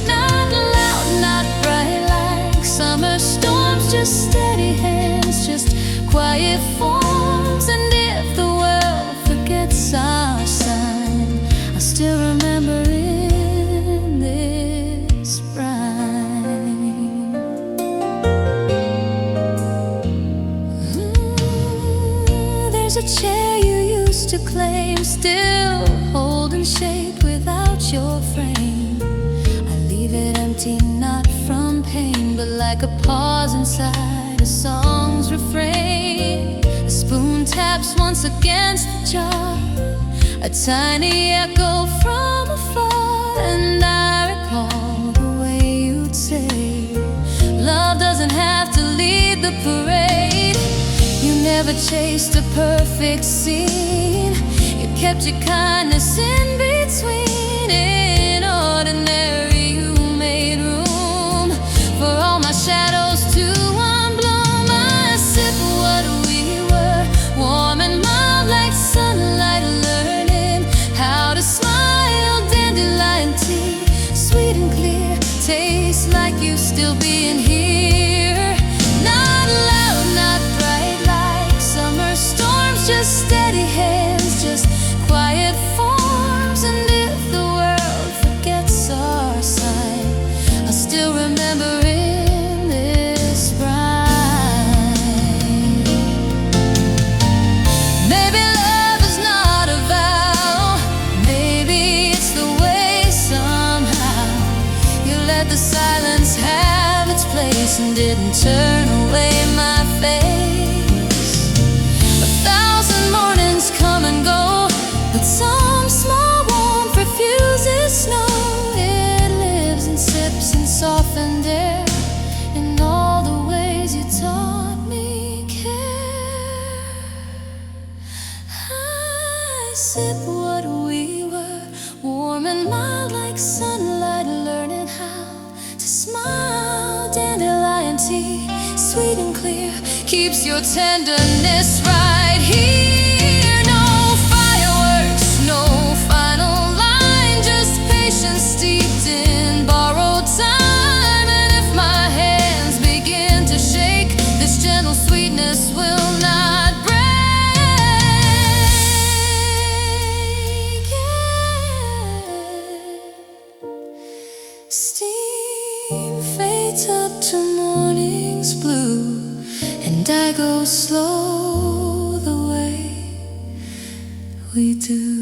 Speaker 1: Not loud, not bright like summer storms, just steady hands, just quiet forms. And if the world forgets our sign, I still remember in this rhyme. There's a chair you used to claim, still holding shape without your frame. I leave it empty, not from pain, but like a pause inside a song's refrain. A spoon taps once against the jar, a tiny echo from afar, and I recall the way you'd say, love doesn't have to lead the parade. You never chased a perfect scene, you kept your kindness in between. In ordinary you made room for all my shadows to unbloom. I sip what we were, warm and mild like sunlight, learning how to smile. Dandelion tea, sweet and clear, tastes like you still being here. Not loud, not bright like summer storms, just steady hands, just quiet forms. And if the world forgets our sign, I still remember in this rhyme. Maybe love is not a vow, maybe it's the way somehow you let the silence have its place and didn't turn away my face. 1,000 mornings come and go, but some small warmth refuses snow. It lives and sips in softened air, in all the ways you taught me care. I sip what we were, warm and mild like sunlight, learning how to smile. Dandelion tea, sweet and clear, keeps your tenderness right here. No fireworks, no final line, just patience steeped in borrowed time. And if my hands begin to shake, this gentle sweetness will not break. Steam fades up to morning's blue, and I go slow the way we do.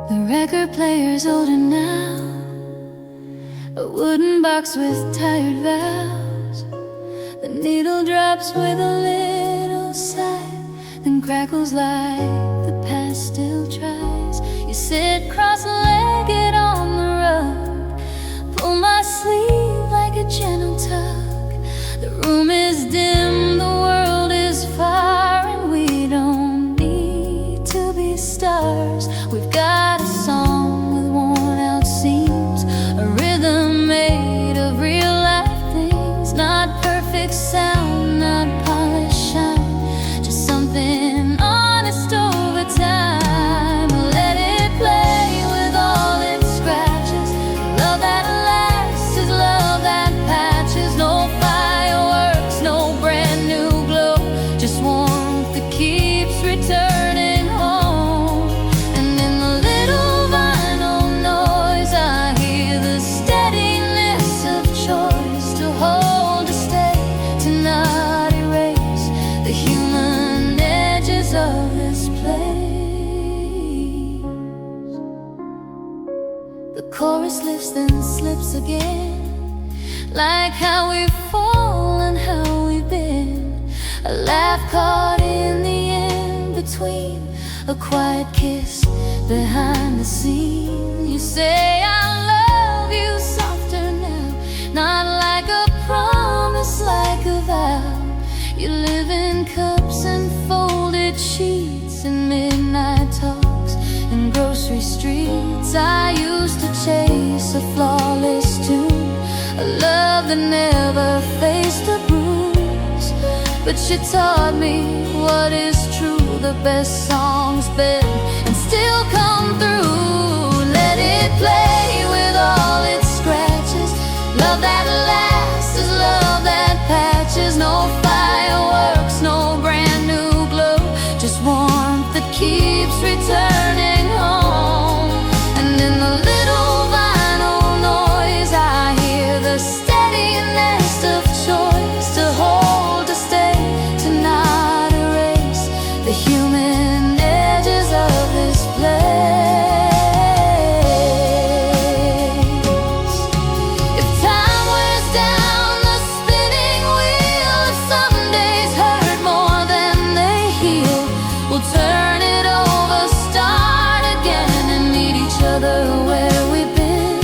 Speaker 1: The record player's older now, a wooden box with tired valves. The needle drops with a little sigh, then crackles like the past still tries. You sit cross-legged on the rug, pull my sleeve like a gentle tug. The room is dim, the world is far, and we don't need to be stars. We've got a song with worn out seams, a rhythm made of real life things. how we've fallen, how we've been. A laugh caught in the in-between, a quiet kiss behind the scene. You say I love you softer now, not like a promise, like a vow. You live in cups and folded sheets and midnight talks and grocery streets. I used to chase a flawless tune, a love that never faced a bruise. But she taught me what is true. The best songs bend and still come through. Let it play with all its scratches. Love that lasts is love that patches. No fireworks, no brand new glow, just warmth that keeps returning home. And in the little vinyl noise I hear the steadiness of choice, to hold, to stay, to not erase the human edges of this place. If time wears down the spinning wheel, if some days hurt more than they heal, we'll turn it over, start again, and meet each other where we've been.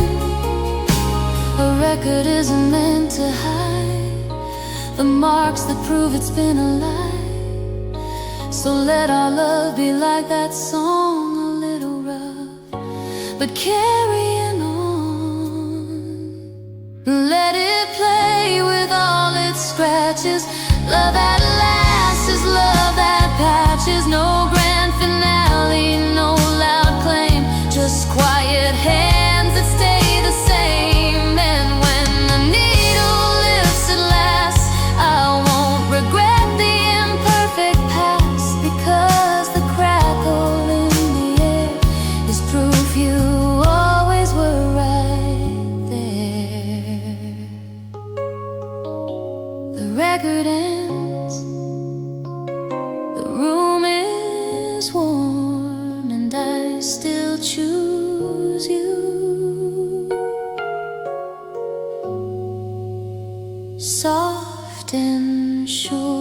Speaker 1: A record isn't meant to hide the marks that prove it's been a lie. So let our love be like that song, a little rough, but carrying on. Let it play with all its scratches. Love that lasts is love that patches. No grand finale, no loud claim, just quiet hands that stay the same. And when the needle lifts at last, I won't regret the imperfect past, because the crackle in the air is proof you always were right there. The record ends, the room is warm, and I still choose you. Soft and sure.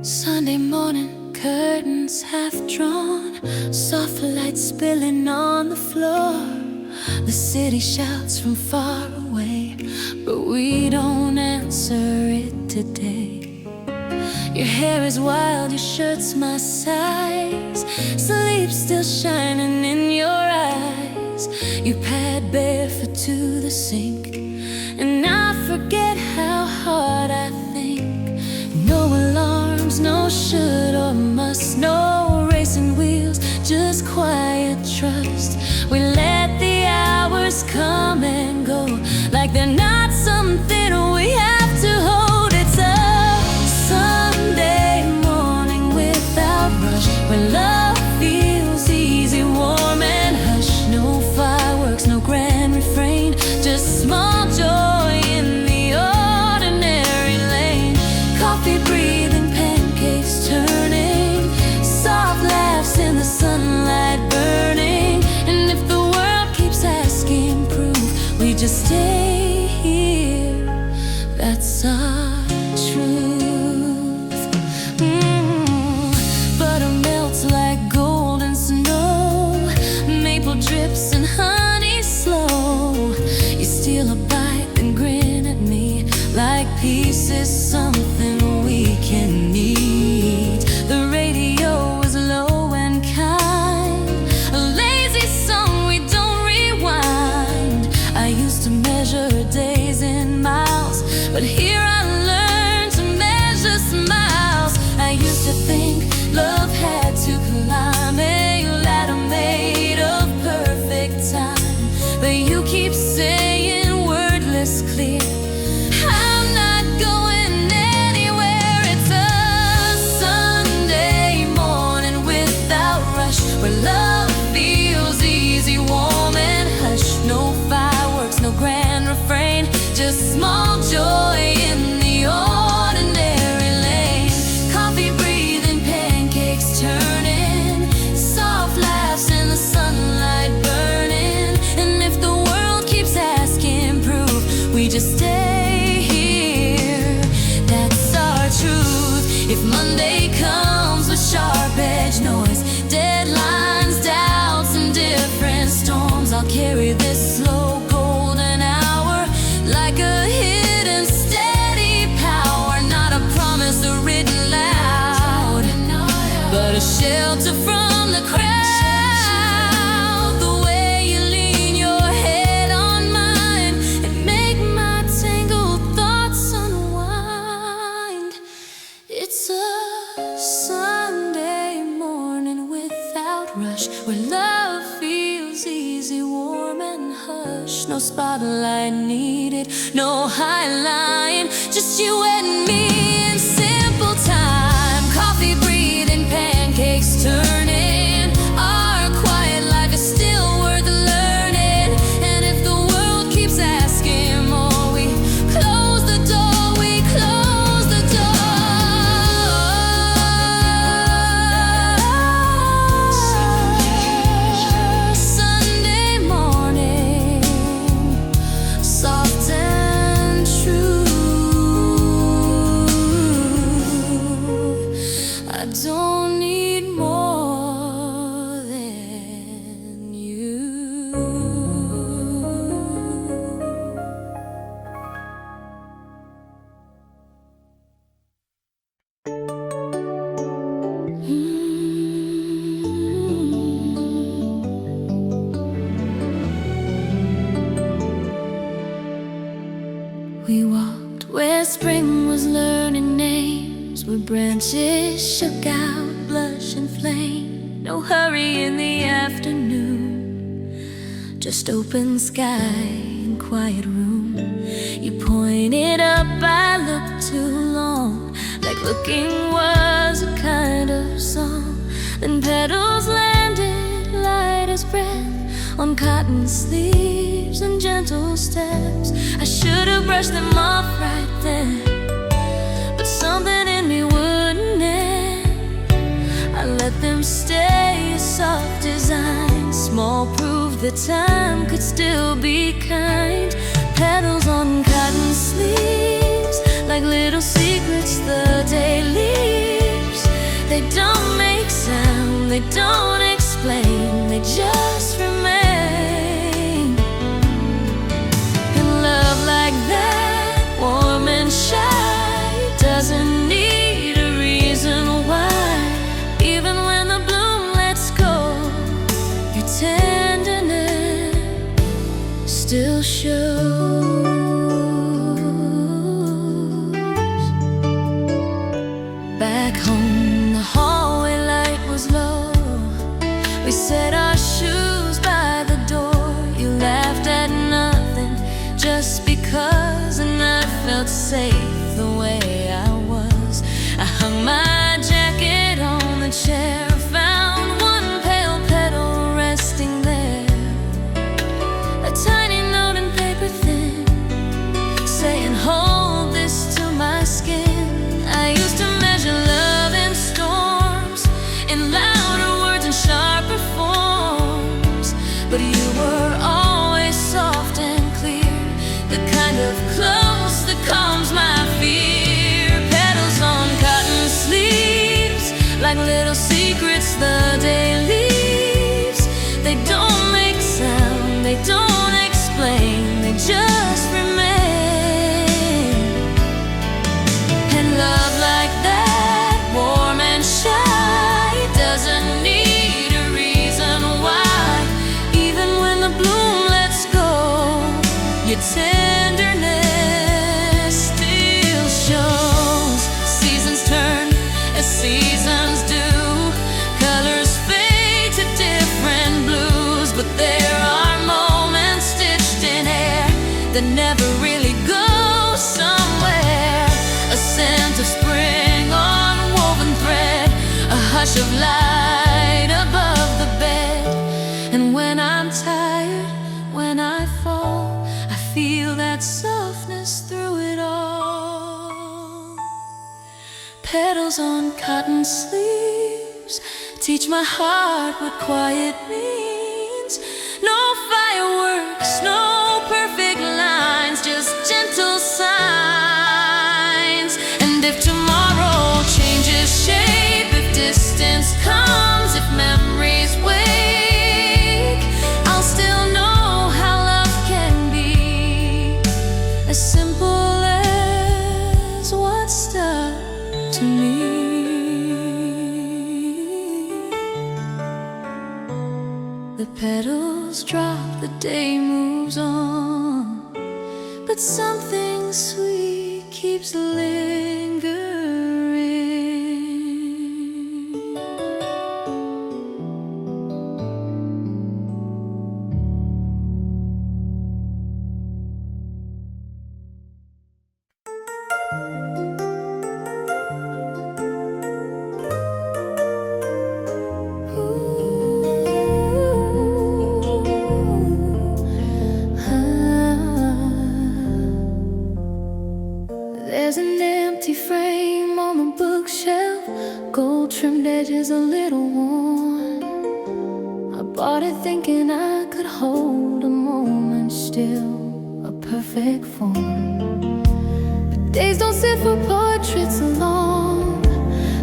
Speaker 1: Sunday morning, curtains half drawn, soft light spilling on the floor. The city shouts from far away, but we don't answer it today. Your hair is wild, your shirt's my size, sleep still shining in your eyes. You pad barefoot to the sink, and I forget how hard I think. No alarms, no should or must, no racing wheels, just quiet trust. We let the hours come and go like they're not something we have to hold. It's a Sunday morning without rush, when love feels easy, warm and hush. No fireworks, no grand refrain, just small joy in the ordinary lane. Coffee breathing, pancakes turning, soft laughs in the sunlight burning. And if the world keeps asking proof, we just stay here, that's our truth. Butter melts like golden snow, maple drips and honey slow. You steal a bite then grin at me like peace is something we can eat. The radio is low and kind, a lazy song we don't rewind. I used to measure days in miles, but here I learned to measure smiles. I used to think love had to climb a ladder made of perfect time, but you keep saying wordless clear, I'm no spotlight needed, no highline, just you and me in simple time. Coffee breathing, pancakes turning. Our quiet life is still worth learning. And if the world keeps asking more, we close the door, we close the door. Sunday morning, soft and true. I don't need more than you. We walked where spring was learning names, where branches shook out, blush and flame. No hurry in the afternoon, just open sky and quiet room. You pointed up, I looked too long, like looking was a kind of song. Then petals landed light as breath on cotton sleeves and gentle steps. I should have brushed them off right then, but something in me wouldn't end. I let them stay, a soft design, small proof that time could still be kind. Petals on cotton sleeves, like little secrets the day leaves. They don't make sound, they don't explain, they just remain. And love like that, warm and shy, doesn't need a reason why. Even when the bloom lets go, your tenderness still shows. Back home, the hallway light was low. We set our shoes by the door. You laughed at nothing just because, and I felt safe the way I was. I hung my jacket on the chair, found one pale petal resting there, a tiny note in paper thin, saying hold this to my skin. I used to measure love in storms, in louder words and sharper forms, but you were always soft and clear, the kind of close that calms my fear. Petals on cotton sleeves, like little secrets the day leaves. They don't make sound, they don't explain, they just remain. And love like that, warm and shy, doesn't need a reason why. Even when the bloom lets go, your tenderness still shows. Seasons turn as seasons do, colors fade to different blues, but there are moments stitched in air that never really go somewhere. A scent of spring on woven thread, a hush of light above the bed. And when I'm tired, when I fall, I feel that softness through it all. Petals on cotton sleeves teach my heart what quiet means. No fireworks, no perfect lines, just gentle signs. And if tomorrow changes shape, if distance comes, if memories wake, I'll still know how love can be, as simple as what stuck to me. The petals drop, the day moves on, but something sweet keeps lingering. There's an empty frame on the bookshelf, gold-trimmed edges a little worn. I bought it thinking I could hold a moment still, a perfect form. But days don't sit for portraits alone.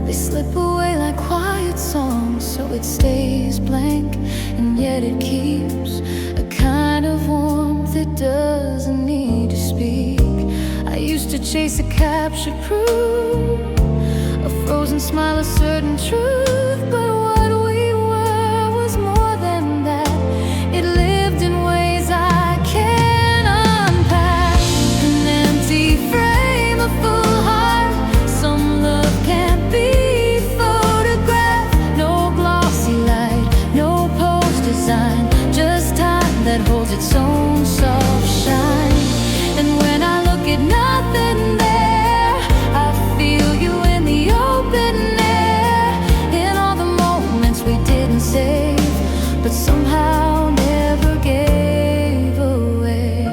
Speaker 1: They slip away like quiet songs, so it stays blank, and yet it keeps a kind of warmth it doesn't need to speak. I used to chase a captured proof, a frozen smile, a certain truth. But what we were was more than that. It lived in ways I can't unpack. An empty frame, a full heart. Some love can't be photographed. No glossy light, no post design, just time that holds its own soft shine. And when I look at nothing there, I feel you in the open air, in all the moments we didn't save, but somehow never gave away.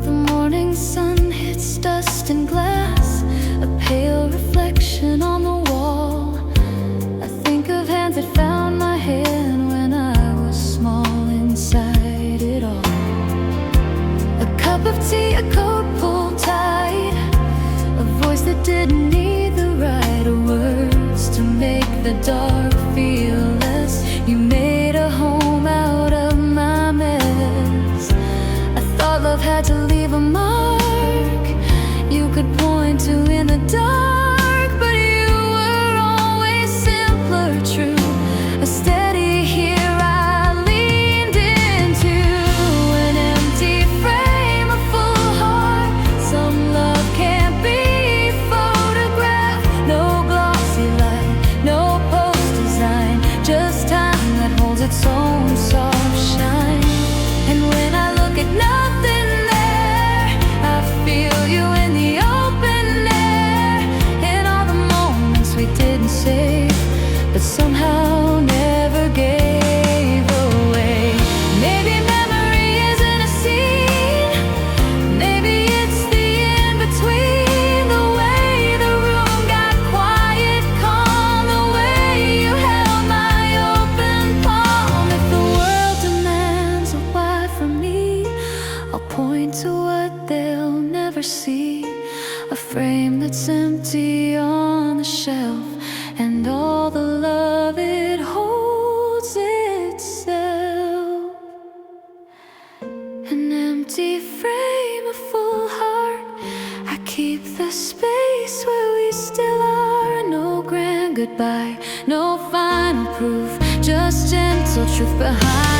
Speaker 1: The morning sun hits dust and glass, a pale reflection on the wall. I think of hands that found my hand when I was small inside it all. A cup of tea, a coat pulled tight, a voice that didn't need the right words to make the dark feel less. You made a home out of my mess. I thought love had to leave a mark you could point to in the dark, but you were always simpler, true. A steady here I leaned into. An empty frame, a full heart. Some love can't be photographed. No glossy light, no post design, just time that holds its own soft shine. And when I look at nothing there, I feel you in the open air, in all the moments we didn't save, but somehow never gave away. Maybe memory isn't a scene, maybe it's the in-between. The way the room got quiet, calm, the way you held my open palm. If the world demands a why from me, I'll point to what they'll never see. A frame that's empty on the shelf, and all the love it holds itself. An empty frame, a full heart. I keep the space where we still are. No grand goodbye, no final proof, just gentle truth behind